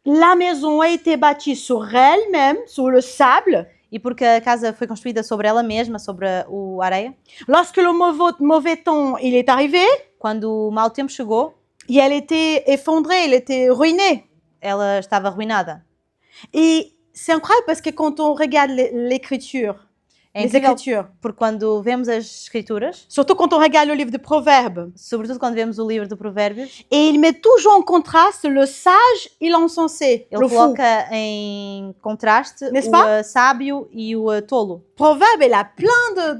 la maison a été bâtie sur elle-même, sur le sable, E porque a casa foi construída sobre ela mesma, sobre a areia, lorsque le mauvais temps il est arrivé, quando o mau tempo chegou, et elle était effondrée, elle était ruinée. ela estava arruinada. Et c'est incroyable parce que quand on regarde l'écriture, É les incrível écritures, porque quando vemos as escrituras, surtout quand on regarde le livre de Proverbes, sobretudo quando vemos o livro de Provérbios, et il met toujours en contraste le sage et l'insensé, ele le fou. coloca em contraste N'est-ce o pas? sábio e o tolo. Proverbe, il a plein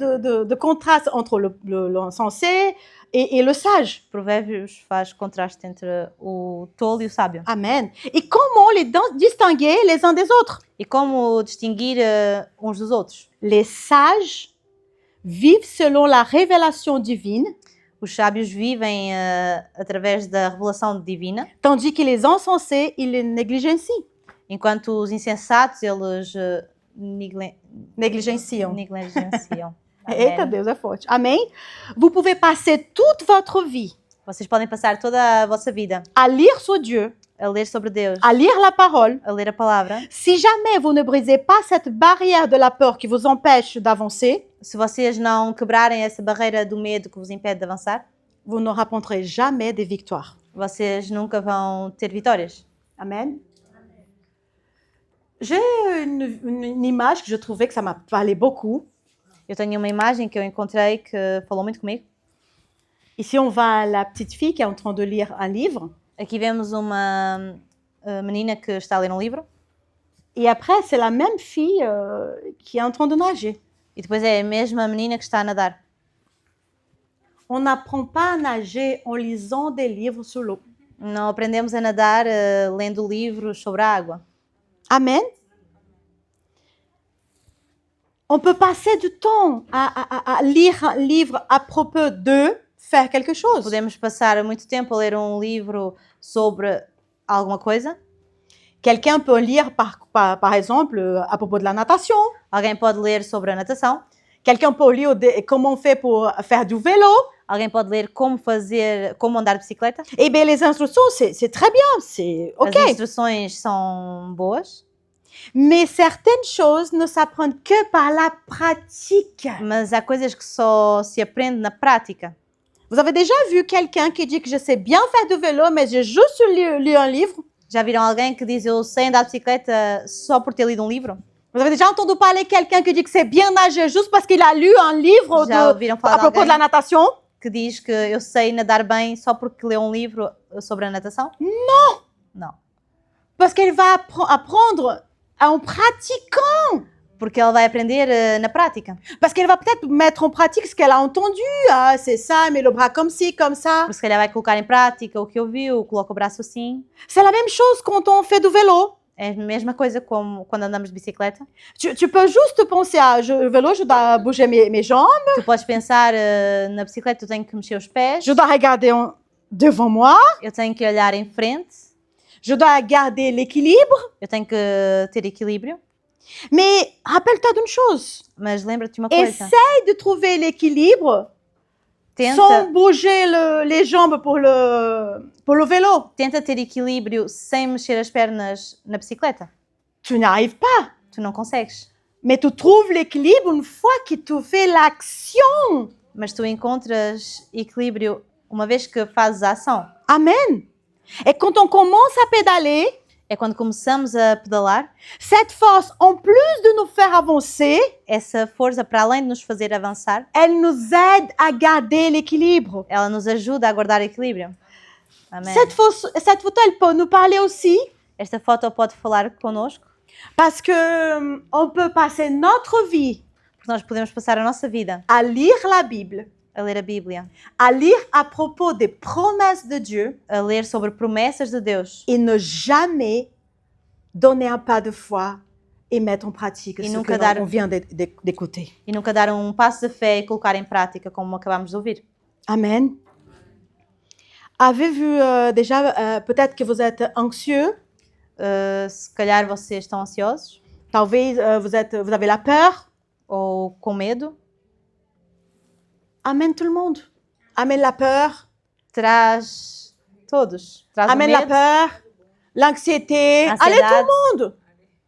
de contrastes entre l'insensé et le sage. Provérbios faz contraste entre o tolo e o sábio. Amen. Et comment les distinguer les uns des autres? E como distinguir uns dos outros? Les sages vivent selon la révélation divine, Os sábios vivem através da revelação divina, tandis que les insensés, ils les négligentient. enquanto os insensatos, eles Negligenciam. negligenciam. Eita, Amém. Deus é forte. Amém? Vous pouvez passer toute votre vie Vocês podem passar toda a vossa vida à lire sur Dieu, a ler sobre Deus, à lire la parole. a ler a palavra. Si jamais vous ne brisez pas cette barrière de la peur qui vous empêche d'avancer, Se vocês não quebrarem essa barreira do medo que vos impede de avançar, vous ne rapporterez jamais des victoires. vocês nunca vão ter vitórias. Amen. J'ai une image que je trouvais que ça m'a parlé beaucoup. Eu tenho uma imagem que eu encontrei que falou muito comigo. Ici, on voit la petite fille qui est en train de lire un livre. Aqui vemos uma menina que está a ler um livro Et après, c'est la même fille qui est en train de nager. e depois é a mesma menina que está a nadar. On n'apprend pas à nager en lisant des livres sur l'eau. Não aprendemos a nadar lendo livros sobre a água. Amen. On peut passer du temps à lire un livre à propos de faire quelque chose. Podemos passar muito tempo a ler um livro sobre alguma coisa. Quelqu'un peut lire, par exemple, à propos de la natation. Alguém pode ler sobre a natação. Quelqu'un peut lire comment on fait pour faire du vélo. Alguém pode ler como andar de bicicleta. Eh bien, les instructions, c'est très bien, c'est OK. As instruções são boas, Mais certaines choses ne s'apprennent que par la pratique. mas há coisas que só se aprende na prática. Vous avez déjà vu quelqu'un qui dit que je sais bien faire du vélo, mais j'ai juste lu un livre? Já viram alguém que diz eu sei andar de bicicleta só por ter lido um livro? Vous avez déjà entendu parler de quelqu'un qui dit que c'est bien nager juste parce qu'il a lu un livre Já ouviram falar à de propos de la alguém natation? que diz que eu sei nadar bem só porque leu um livro sobre a natação? Não. Parce qu'elle va apprendre en pratiquant. Porque ela vai aprender na prática. Parce qu'elle va peut-être mettre en pratique ce qu'elle a entendu. Ah, c'est ça, mets le bras comme ci, comme ça. Porque se calhar vai colocar em prática o que ouviu, coloca o braço assim. C'est la même chose quand on fait du vélo. É a mesma coisa como quando andamos de bicicleta. Tu peux juste penser à le vélo, je dois bouger mes jambes, Tu podes pensar na bicicleta, eu tenho que mexer os pés, je dois regarder devant moi, eu tenho que olhar em frente, je dois garder l'équilibre. eu tenho que ter equilíbrio. Mais rappelle-toi d'une chose. Mas lembra-te de uma coisa. Essaye de trouver l'équilibre Tenta, sans bouger les jambes pour le vélo. tenta ter equilíbrio sem mexer as pernas na bicicleta. Tu n'y arrives pas. Tu não consegues. Mais tu trouves l'équilibre une fois que tu fais l'action. Mas tu encontras equilíbrio uma vez que fazes a ação. Amen. Et quand on commence à pédaler, É quando começamos a pedalar, cette force, en plus de nous faire avancer, essa força, para além de nos fazer avançar, elle nous aide à garder l'équilibre. ela nos ajuda a guardar equilíbrio. Amém. Cette photo, elle peut nous parler aussi Esta foto pode falar connosco, parce que on peut passer notre vie porque nós podemos passar a nossa vida à lire la Bible, a ler a Bíblia, à lire à propos des promesses de Dieu a ler sobre promessas de Deus et ne jamais donner un pas de foi et mettre en pratique Et ce nunca que dar- on vient d'écouter. e nunca dar um passo de fé e colocar em prática, como acabamos de ouvir. Amen. Avez-vous déjà, peut-être que vous êtes anxieux, Se calhar vocês estão ansiosos talvez vous avez la peur. ou com medo. Amène tout le monde. Amène la peur. Traz todos. Traz o Amène la medo, peur, l'anxiété. Allez Ansiedade. tout le monde.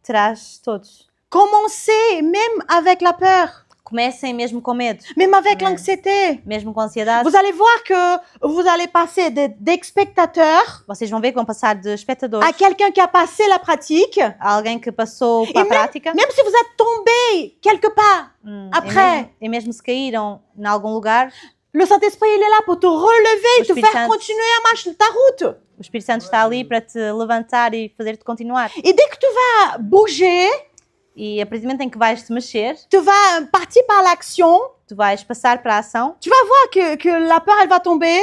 traz todos. Commencez même avec la peur, Comecem mesmo com medo, même avec Amen. l'anxiété. mesmo com ansiedade. Vous allez voir que vous allez passer d'espectateurs Vocês vão ver que vão passar de espectadores à quelqu'un qui a passé la pratique. a alguém que passou E para a prática. Même si vous êtes tombé quelque part, après. E mesmo se caíram em algum lugar, le Saint-Esprit, il est là pour te relever et te Espírito faire Santo. continuer à marcher ta route. o Espírito Santo está ali para te levantar e fazer-te continuar. Et dès que tu vas bouger, E a partir do momento em que vais te mexer, tu vas partir par l'action, tu vais passar para a ação, tu vas voir que la peur, elle va tomber,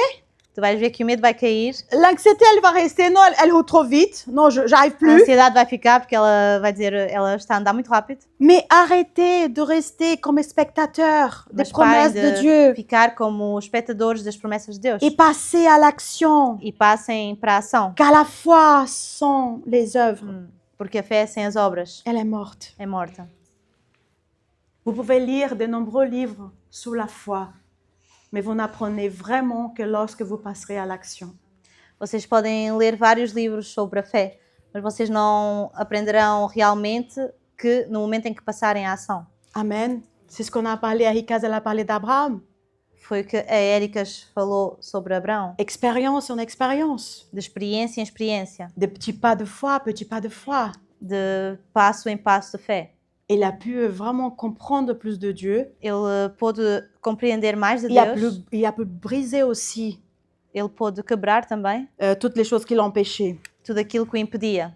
tu vais ver que o medo vai cair, l'anxiété, elle va rester, non, elle roule trop vite, non, j'arrive a plus. ansiedade vai ficar porque ela vai dizer ela está a andar muito rápido. Mais arrêtez de rester comme spectateur des Mas parem promesses de Dieu ficar como espectadores das promessas de Deus et passez à l'action, e passem para a ação, car la foi sans les œuvres, porque a fé sem as obras elle est morte. é morta. Vous pouvez lire de nombreux livres sur la foi, mais vous n'apprenez vraiment que lorsque vous passerez à l'action. Vocês podem ler vários livros sobre a fé, mas vocês não aprenderão realmente que no momento em que passarem à ação. Amen. C'est ce qu'on a parlé, Erika, elle a parlé d'Abraham. Foi o que a Éricas falou sobre Abraão, Expérience en expérience. de experiência em experiência, De petits pas de foi, petits pas de foi. de passo em passo de fé. Il a pu vraiment comprendre plus de Dieu. Ele pôde compreender mais de Deus, Il a pu briser aussi ele pôde quebrar também toutes les choses qui l'empêchaient. tudo aquilo que o impedia.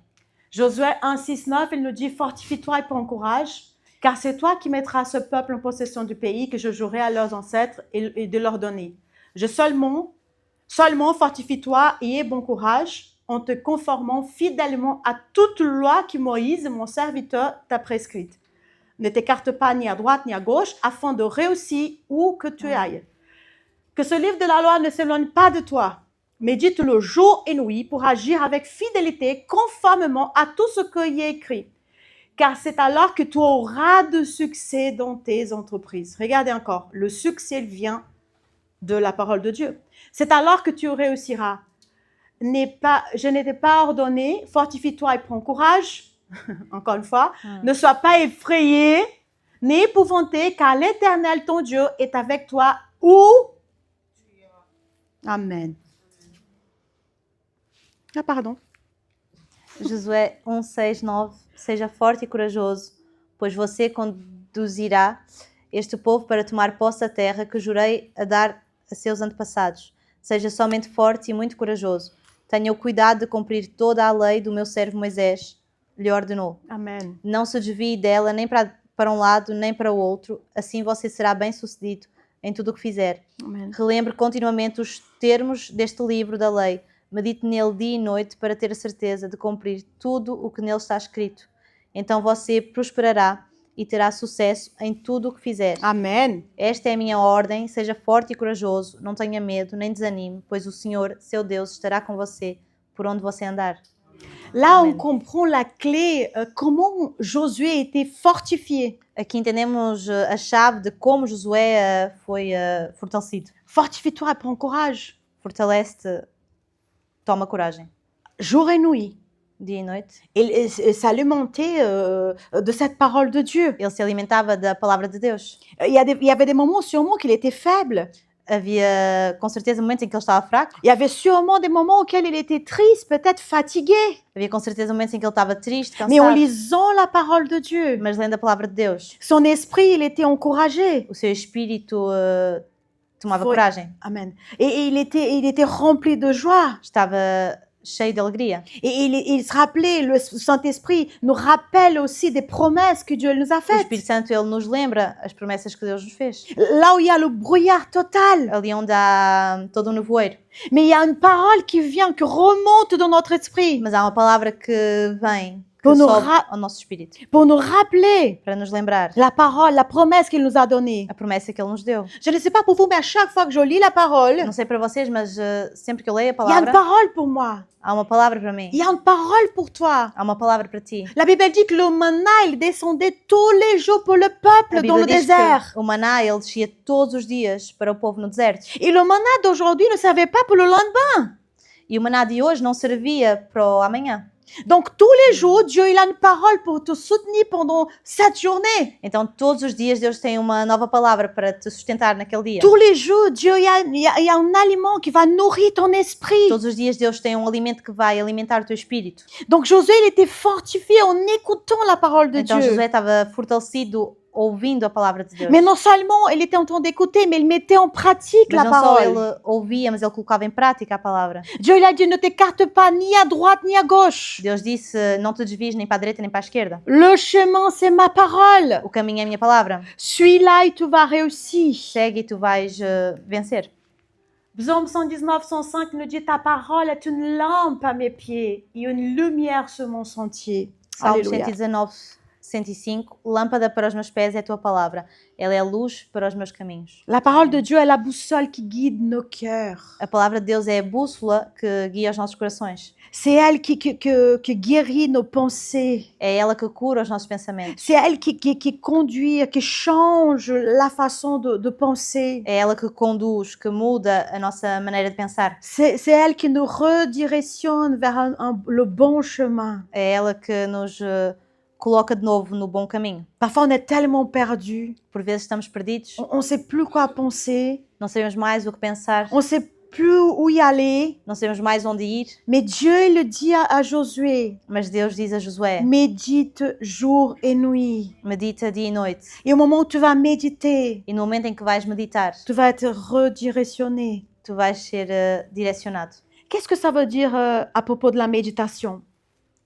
Josué 1, 6, 9, il nous dit « Fortifie-toi et prends courage, car c'est toi qui mettras ce peuple en possession du pays que je jurerai à leurs ancêtres et de leur donner. Seulement fortifie-toi et aie bon courage en te conformant fidèlement à toute loi que Moïse, mon serviteur, t'a prescrite. Ne t'écarte pas ni à droite ni à gauche afin de réussir où que tu ailles. Que ce livre de la loi ne s'éloigne pas de toi. Médite-le jour et nuit pour agir avec fidélité conformément à tout ce qui est écrit. car c'est alors que tu auras de succès dans tes entreprises. Regardez encore, le succès vient de la parole de Dieu. C'est alors que tu réussiras. Je n'étais pas ordonné, fortifie-toi et prends courage. Encore une fois, ne sois pas effrayé, ni épouvanté, car l'Éternel, ton Dieu, est avec toi où? Amen. Ah, pardon. Josué 1, 6, 9. Seja forte e corajoso, pois você conduzirá este povo para tomar posse da terra que jurei a dar a seus antepassados. Seja somente forte e muito corajoso. Tenha o cuidado de cumprir toda a lei do meu servo Moisés lhe ordenou. Amen. Não se desvie dela nem para um lado nem para o outro, assim você será bem-sucedido em tudo o que fizer. Amen. Relembre continuamente os termos deste livro da lei. Medite nele dia e noite para ter a certeza de cumprir tudo o que nele está escrito. Então você prosperará e terá sucesso em tudo o que fizer. Amen. Esta é a minha ordem, seja forte e corajoso, não tenha medo nem desanime, pois o Senhor, seu Deus, estará com você por onde você andar. Là, Amen. on comprend la clé, comment Josué était fortifié. Aqui entendemos a chave de como Josué foi fortalecido. Fortifie-toi et prends courage. Fortalece-te, toma coragem. Jour et nuit. Dia e noite. Et s'alimentait de cette parole de Dieu. Ele se alimentava da palavra de Deus. Il y avait des moments sûrement qu'il était faible. Havia, com certeza, momentos em que ele estava fraco. Il y avait sûrement des moments auxquels il était triste, peut-être fatigué. Havia, com certeza, momentos em que ele estava triste, Mais en cansado. lisant la parole de Dieu, Mas lendo a palavra de Deus, son esprit, il était encouragé. o seu espírito tomava Foi. coragem. Amen. Et il était rempli de joie. Estava cheio de alegria. Et il se rappelait, le Saint-Esprit nous rappelle aussi des promesses que Dieu nous a O faites. Espírito Santo, ele nos lembra as promessas que Deus nos fez. Là où il y a le brouillard total. Ali onde há todo um nevoeiro. Mais il y a une parole qui vient, qui remonte dans notre esprit Mas há uma palavra que vem, que Pour nous sobe ra- ao nosso espírito. pour nous rappeler Para nos lembrar la parole, la promesse qu'il nous a donnée. a promessa que Ele nos deu. Je ne sais pas pour vous, mais à chaque fois que je lis la parole, Não sei para vocês, mas sempre que eu leio a il y a une palavra, parole pour moi. há uma palavra para mim. Il y a une parole pour toi. Há uma palavra para ti. La Bible dit que le manna, il descendait tous les jours pour le peuple A dans le Bíblia diz désert. que o maná, ele descia todos os dias para o povo no deserto. Et le manna d'aujourd'hui ne servait pas pour le lendemain. E o maná de hoje não servia para o amanhã. Donc tous les jours, Dieu il a une parole pour te soutenir pendant cette journée. Então, todos os dias, Deus tem uma nova palavra para te sustentar naquele dia. Tous les jours, Dieu il y a un aliment qui va nourrir ton esprit. Todos os dias, Deus tem um alimento que vai alimentar o teu espírito. Donc Josué, il était fortifié en écoutant la parole de Então, Dieu. Josué estava fortalecido ouvindo a palavra de Deus. Mais non seulement il était en train d'écouter, mais il mettait en pratique Mas la não só parole. ele ouvia, mas ele colocava em prática a palavra. Dieu il a dit ne t'écarte pas ni à droite ni à gauche. Deus disse, não te desvies nem para a direita nem para a esquerda. Le chemin, c'est ma parole. O caminho é a minha palavra. Suis-la et tu vas réussir. Segue e tu vais vencer. Psaume 119, 105 nous dit ta parole est une lampe à mes pieds et une lumière sur mon sentier. Salmos Alléluia. 119, 105. Lâmpada para os meus pés é a tua palavra. Ela é a luz para os meus caminhos. La parole de Dieu est la boussole qui guide nos cœurs. A palavra de Deus é a bússola que guia os nossos corações. C'est elle qui guérit nos pensées. É ela que cura os nossos pensamentos. C'est elle qui conduit, qui change la façon de penser. É ela que conduz, que muda a nossa maneira de pensar. C'est elle qui nous redirectionne vers le bon chemin. É ela que nos coloca de novo no bom caminho. Parfois, on est tellement perdu. Por vezes estamos perdidos, On ne sait plus quoi penser. não sabemos mais o que pensar, On ne sait plus où y aller. não sabemos mais onde ir, Mais Dieu, il le dit à Josué. mas Deus diz a Josué, Médite jour et nuit. medita dia e noite. Et au moment où tu vas méditer, E no momento em que vais meditar, tu vas être redirectionné. tu vais ser direcionado. Qu'est-ce que ça veut dire à propos de la méditation?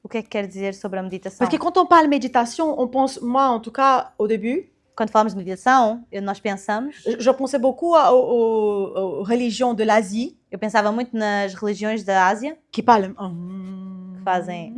O que é que quer dizer sobre a meditação? Parce que quand on parle méditation, on pense, moi en tout cas au début, Quando falamos de meditação, nós pensamos, je pensais beaucoup aux religions de l'Asie eu pensava muito nas religiões da Ásia, qui parlent. que fazem,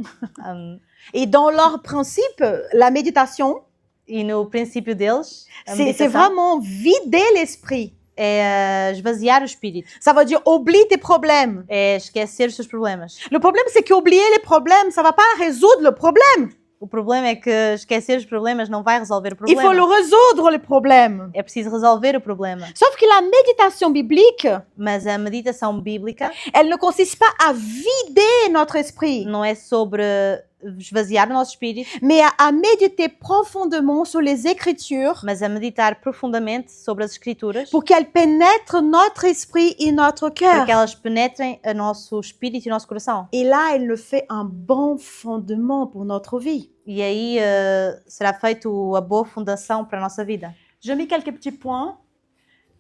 Et dans leur principe, la méditation, e no princípio deles, a c'est meditação vraiment vider l'esprit. é esvaziar o espírito, Ça veut dire oublie tes problèmes. é esquecer os seus problemas. Le problème, c'est qu'oublier les problèmes, ça va pas résoudre le problème. O problema é que esquecer os problemas não vai resolver o Il faut le problema. résoudre, le problème. É preciso resolver o problema. Sauf que la méditation biblique, Mas a meditação bíblica elle ne consiste pas à vider notre esprit, não é sobre esvaziar o nosso espírito, mais à méditer profondément sur les Écritures mas a meditar profundamente sobre as Escrituras pour qu'elles pénètrent notre esprit et notre para cœur. que elas penetrem o nosso espírito e o nosso coração. Et là, elle nous fait un bon fondement pour notre vie. E aí será feito a boa fundação para a nossa vida. Je mets quelques petits points.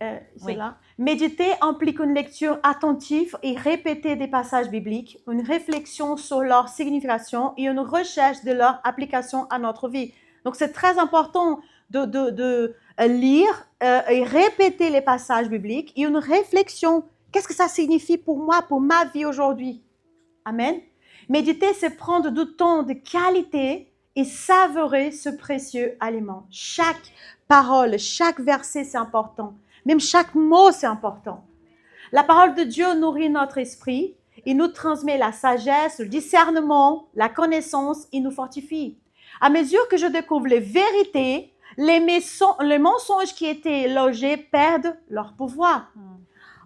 C'est Oui. là. Méditer implique une lecture attentive et répéter des passages bibliques, une réflexion sur leur signification et une recherche de leur application à notre vie. Donc, c'est très important de lire et répéter les passages bibliques et une réflexion. Qu'est-ce que ça signifie pour moi, pour ma vie aujourd'hui? Amen. Méditer, c'est prendre du temps de qualité et savourer ce précieux aliment. Chaque parole, chaque verset, c'est important. Même chaque mot, c'est important. La parole de Dieu nourrit notre esprit. Il nous transmet la sagesse, le discernement, la connaissance. Il nous fortifie. À mesure que je découvre les vérités, les mensonges qui étaient logés perdent leur pouvoir.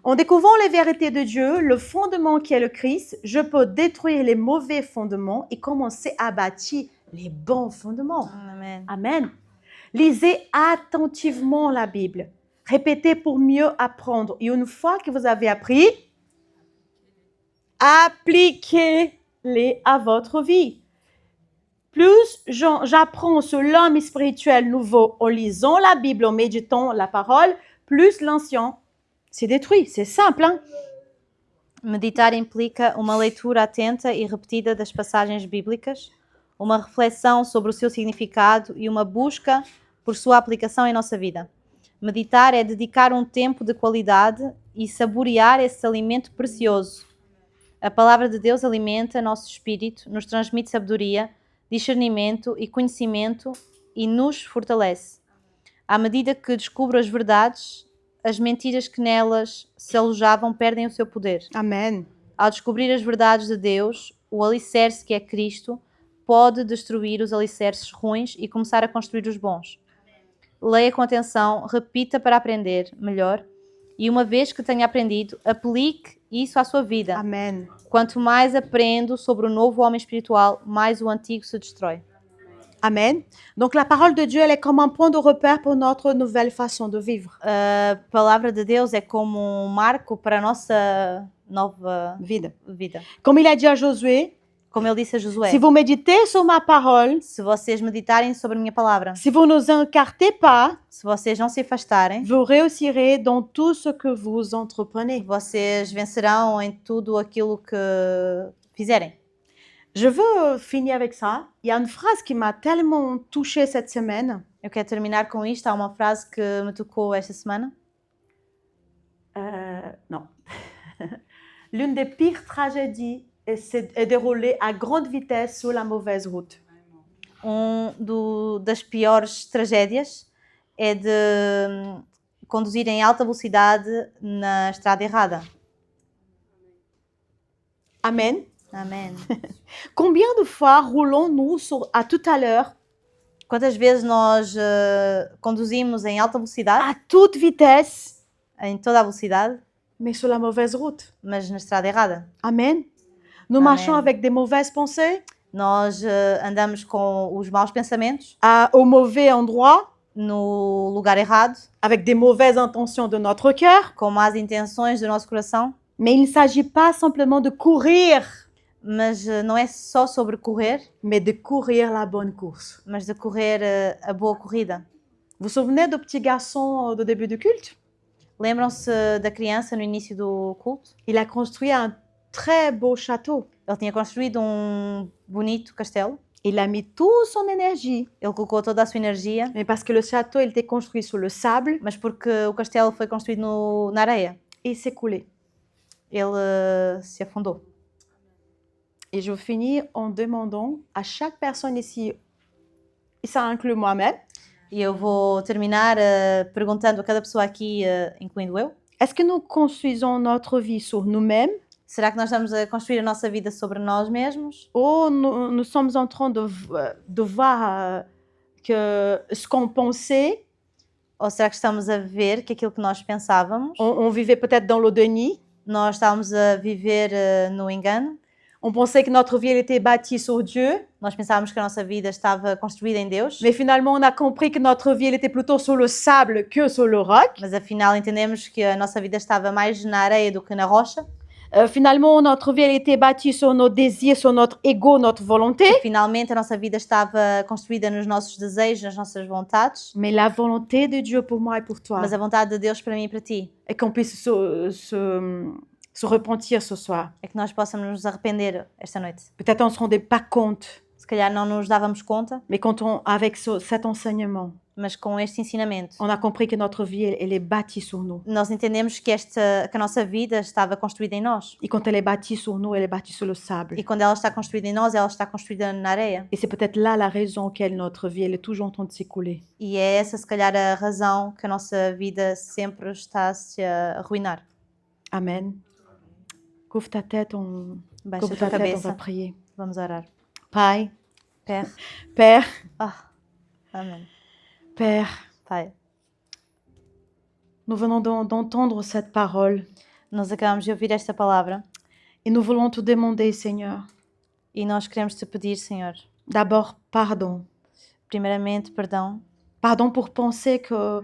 En découvrant les vérités de Dieu, le fondement qui est le Christ, je peux détruire les mauvais fondements et commencer à bâtir les bons fondements. Amém. Amen. Lisez attentivement la Bible. Répétez pour mieux apprendre. Et une fois que vous avez appris, appliquez-les à votre vie. Plus j'apprends sur l'homme spirituel nouveau en lisant la Bible, en méditant la parole, plus l'ancien se détruit. C'est simple, hein? Meditar implica uma leitura atenta e repetida das passagens bíblicas, uma reflexão sobre o seu significado e uma busca por sua aplicação em nossa vida. Meditar é dedicar um tempo de qualidade e saborear esse alimento precioso. A palavra de Deus alimenta nosso espírito, nos transmite sabedoria, discernimento e conhecimento e nos fortalece. À medida que descubro as verdades, as mentiras que nelas se alojavam perdem o seu poder. Amen. Ao descobrir as verdades de Deus, o alicerce que é Cristo pode destruir os alicerces ruins e começar a construir os bons. Leia com atenção, repita para aprender melhor e uma vez que tenha aprendido, aplique isso à sua vida. Amen. Quanto mais aprendo sobre o novo homem espiritual, mais o antigo se destrói. Amen. Donc la parole de Dieu, elle est comme un point de repère pour notre nouvelle façon de vivre. A palavra de Deus é como um marco para a nossa nova Vida. vida. Comme il a dit à Josué, Como ele disse a Josué, si vous méditez sur ma parole, se vocês meditarem sobre a minha palavra, si vous ne vous écartez pas, se vocês não se afastarem, vous réussirez dans tout ce que vous entreprenez. vocês vencerão em tudo aquilo que fizerem. Je veux finir avec ça. Il y a une phrase qui m'a tellement touchée cette semaine. Eu quero terminar com isto. Há uma frase que me tocou esta semana. Non. L'une des pires tragédies est déroulée à grande vitesse sur la mauvaise route. Das piores tragédias é de conduzir em alta velocidade na estrada errada. Amen. Amém. Combien de fois roulons-nous à tout à l'heure, Quantas vezes nós conduzimos em alta velocidade, à toute vitesse, em toda a velocidade, mais sur la mauvaise route? mas na estrada errada? Amen. Nous Amen. marchons avec des mauvaises pensées, Nós andamos com os maus pensamentos au mauvais endroit, no lugar errado, avec des mauvaises intentions de notre cœur. com más intenções do nosso coração, Mais il ne s'agit pas simplement de courir, mas não é só sobre correr, mais de courir la bonne course. mas de correr a boa corrida. Vous vous souvenez du petit garçon du début du culte? Lembram-se da criança no início do culto? Il a construit un très beau château. Ele tinha construído um bonito castelo, Il a mis toute son énergie, ele colocou toda a sua energia, mais parce que le château il était construit sur le sable, mas porque o castelo foi construído na areia, et il s'est coulé. ele se afundou. Et je finis en demandant à chaque personne ici, et ça inclut moi-même, E eu vou terminar perguntando a cada pessoa aqui, incluindo eu, est-ce que nous construisons notre vie sur nous-mêmes Será que nós estamos a construir a nossa vida sobre nós mesmos? Ou nous sommes en train de voir que ce qu'on pensait, Ou será que estamos a ver que aquilo que nós pensávamos, on vivait peut-être dans le déni, nós estávamos a viver no engano? on pensait que notre vie elle était bâtie sur Dieu, Nós pensávamos que a nossa vida estava construída em Deus, mais finalement on a compris que notre vie elle était plutôt sur le sable que sur le roc. mas afinal entendemos que a nossa vida estava mais na areia do que na rocha. Finalement, notre vie elle était bâtie sur nos désirs, sur notre ego, notre volonté. Finalmente a nossa vida estava construída nos nossos desejos, nas nossas vontades, Mais la volonté de Dieu pour moi et pour toi mas a vontade de Deus para mim e para ti est qu'on puisse se repentir ce soir. é que nós possamos nos arrepender esta noite. Peut-être on ne se rendait pas compte, Se calhar não nos dávamos conta, mais avec cet enseignement, mas com este ensinamento on a compris que notre vie elle est bâtie sur nous. nós entendemos que a nossa vida estava construída em nós. Et quand elle est bâtie sur nous, elle est bâtie sur le sable. E quando ela está construída em nós, ela está construída na areia. Et c'est peut-être là la raison auquel notre vie elle est toujours en train de s'écouler. E é essa, se calhar, a razão que a nossa vida sempre está a se arruinar. Amen. Couvre ta tête, Baixa a couvre tua ta tête, on va cabeça. prier. Vamos orar. Pai, Père. Père, Amém. Père, Pai, nous venons d'entendre cette parole nós acabamos de ouvir esta palavra et nous voulons te demander, Seigneur, e nós queremos te pedir, Senhor, d'abord pardon. primeiramente perdão. Pardon pour penser que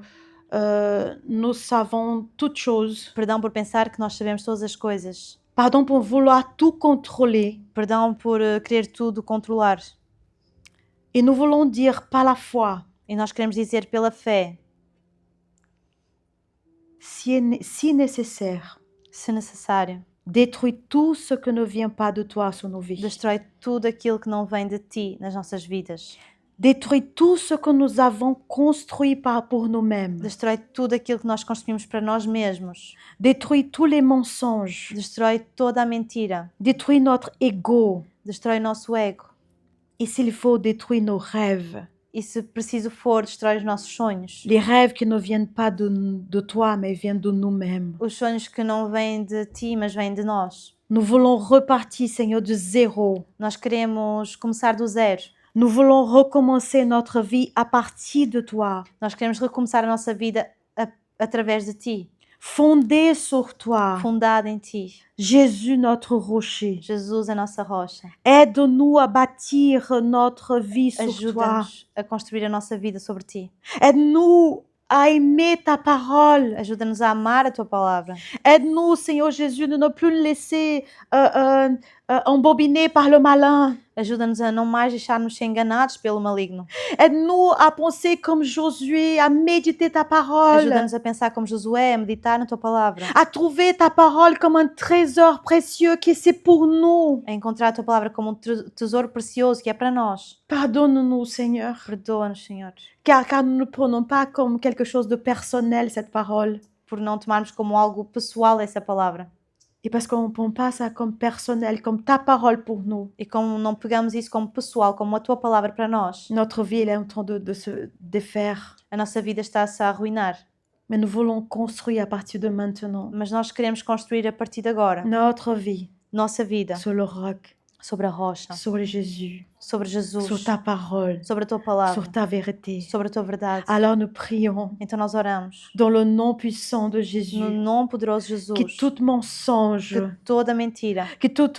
nous savons toutes choses. Perdão por pensar que nós sabemos todas as coisas. Pardon pour vouloir tout contrôler. Perdão por querer tudo controlar. Et nous voulons dire par la foi, E nós queremos dizer pela fé, si nécessaire, se necessário, détruis tout ce que ne vient pas de toi sur nos vies. destrói tudo aquilo que não vem de ti nas nossas vidas. Détruis tout ce que nous avons construit pour nous-mêmes. Destrói tudo aquilo que nós construímos para nós mesmos. Détruis tous les mensonges. Destrói toda a mentira. Détruis notre ego. Destrói o nosso ego. Et s'il faut, détruis nos rêves. E se preciso for, destrói os nossos sonhos. Les rêves qui ne viennent pas de toi, mais viennent de nous-mêmes. Os sonhos que não vêm de ti, mas vêm de nós. Nous voulons repartir, Seigneur, de zéro. Nós queremos começar do zero. Nous voulons recommencer notre vie à partir de toi. Nós queremos recomeçar a nossa vida através de ti. Fondée sur toi. Fundada em ti. Jésus, notre rocher. Jesus, a nossa rocha. Aide-nous à bâtir notre vie sur toi. Ajuda-nos a construir a nossa vida sobre ti. Aide-nous à aimer ta parole. Ajuda-nos a amar a tua palavra. Aide-nous, Seigneur Jésus, de ne plus nous laisser embobiner par le malin. Ajuda-nos a não mais deixar-nos ser enganados pelo maligno. Aide-nous à penser comme Josué, à méditer ta parole, Ajuda-nos a pensar como Josué, a meditar na tua palavra. à trouver ta parole comme un trésor précieux qui c'est pour nous. A encontrar a tua palavra como tesouro precioso que é para nós. Pardonne-nous, Seigneur, Perdoa-nos, Senhor, car nous ne prenons pas comme quelque chose de personnel cette parole. por não tomarmos como algo pessoal essa palavra. Et parce qu'on ne prend pas ça comme personnel, comme ta parole pour nous. E como não pegamos isso como pessoal, como a tua palavra para nós, Notre vie elle est en train de se défaire. a nossa vida está-se a arruinar. Mais nous voulons construire à partir de maintenant Mas nós queremos construir a partir de agora notre vie nossa vida sur le roc, sobre a rocha, sur le Jésus, sobre Jesus, sur ta parole, sobre a tua palavra, sur ta vérité. sobre a tua verdade. Alors nous prions Então nós oramos dans le nom puissant de Jésus, no nome poderoso de Jesus, que tout mensonge, que toda mentira, que tout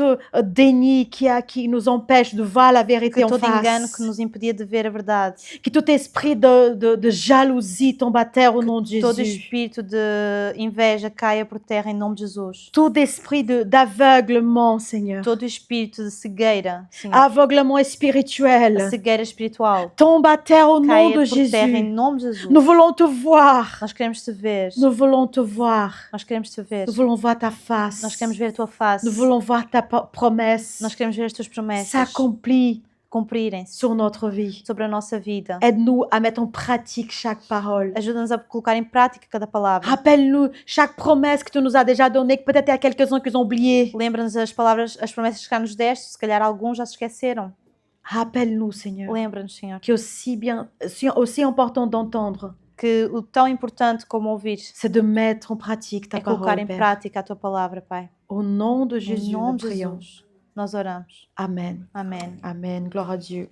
déni qui nous empêche de voir la vérité que en todo engano face, que nos impedia de ver a verdade, que tout esprit de jalousie tombe à terre au nom de todo Jésus, espírito de inveja caia por terra em nome de Jesus, tout esprit d'aveuglement, Seigneur, todo espírito de cegueira, Senhor, aveuglement a spirituel, cegueira espiritual, tombe à terre au nom caia de por terra em Jésus. nome de Jesus. Nous voulons te voir, Nós queremos te ver, nous voulons te voir, nós queremos te ver, nous voulons voir ta face, nós queremos ver a tua face, nous voulons voir ta promesse nós queremos ver as tuas promessas s'accomplir cumprirem-se sur notre vie. sobre a nossa vida. Aide-nous à mettre en pratique chaque parole. Ajuda-nos a colocar em prática cada palavra. Rappelle-nous chaque promesse que tu nous as déjà donnée, que peut-être il y a quelques-uns qui ont oublié. Lembra-nos as palavras, as promessas que já nos deste, se calhar alguns já se esqueceram. Rappelle-nous, Seigneur, Lembra-nos, Senhor, qui est aussi important d'entendre, que o tão importante como ouvir c'est de mettre en pratique ta é colocar parole, em Père. prática a tua palavra, Pai. Au nom de Em Jésus, nome nous de prions. Jesus, nós oramos. Amen. Amém. Amen. Gloire à Dieu.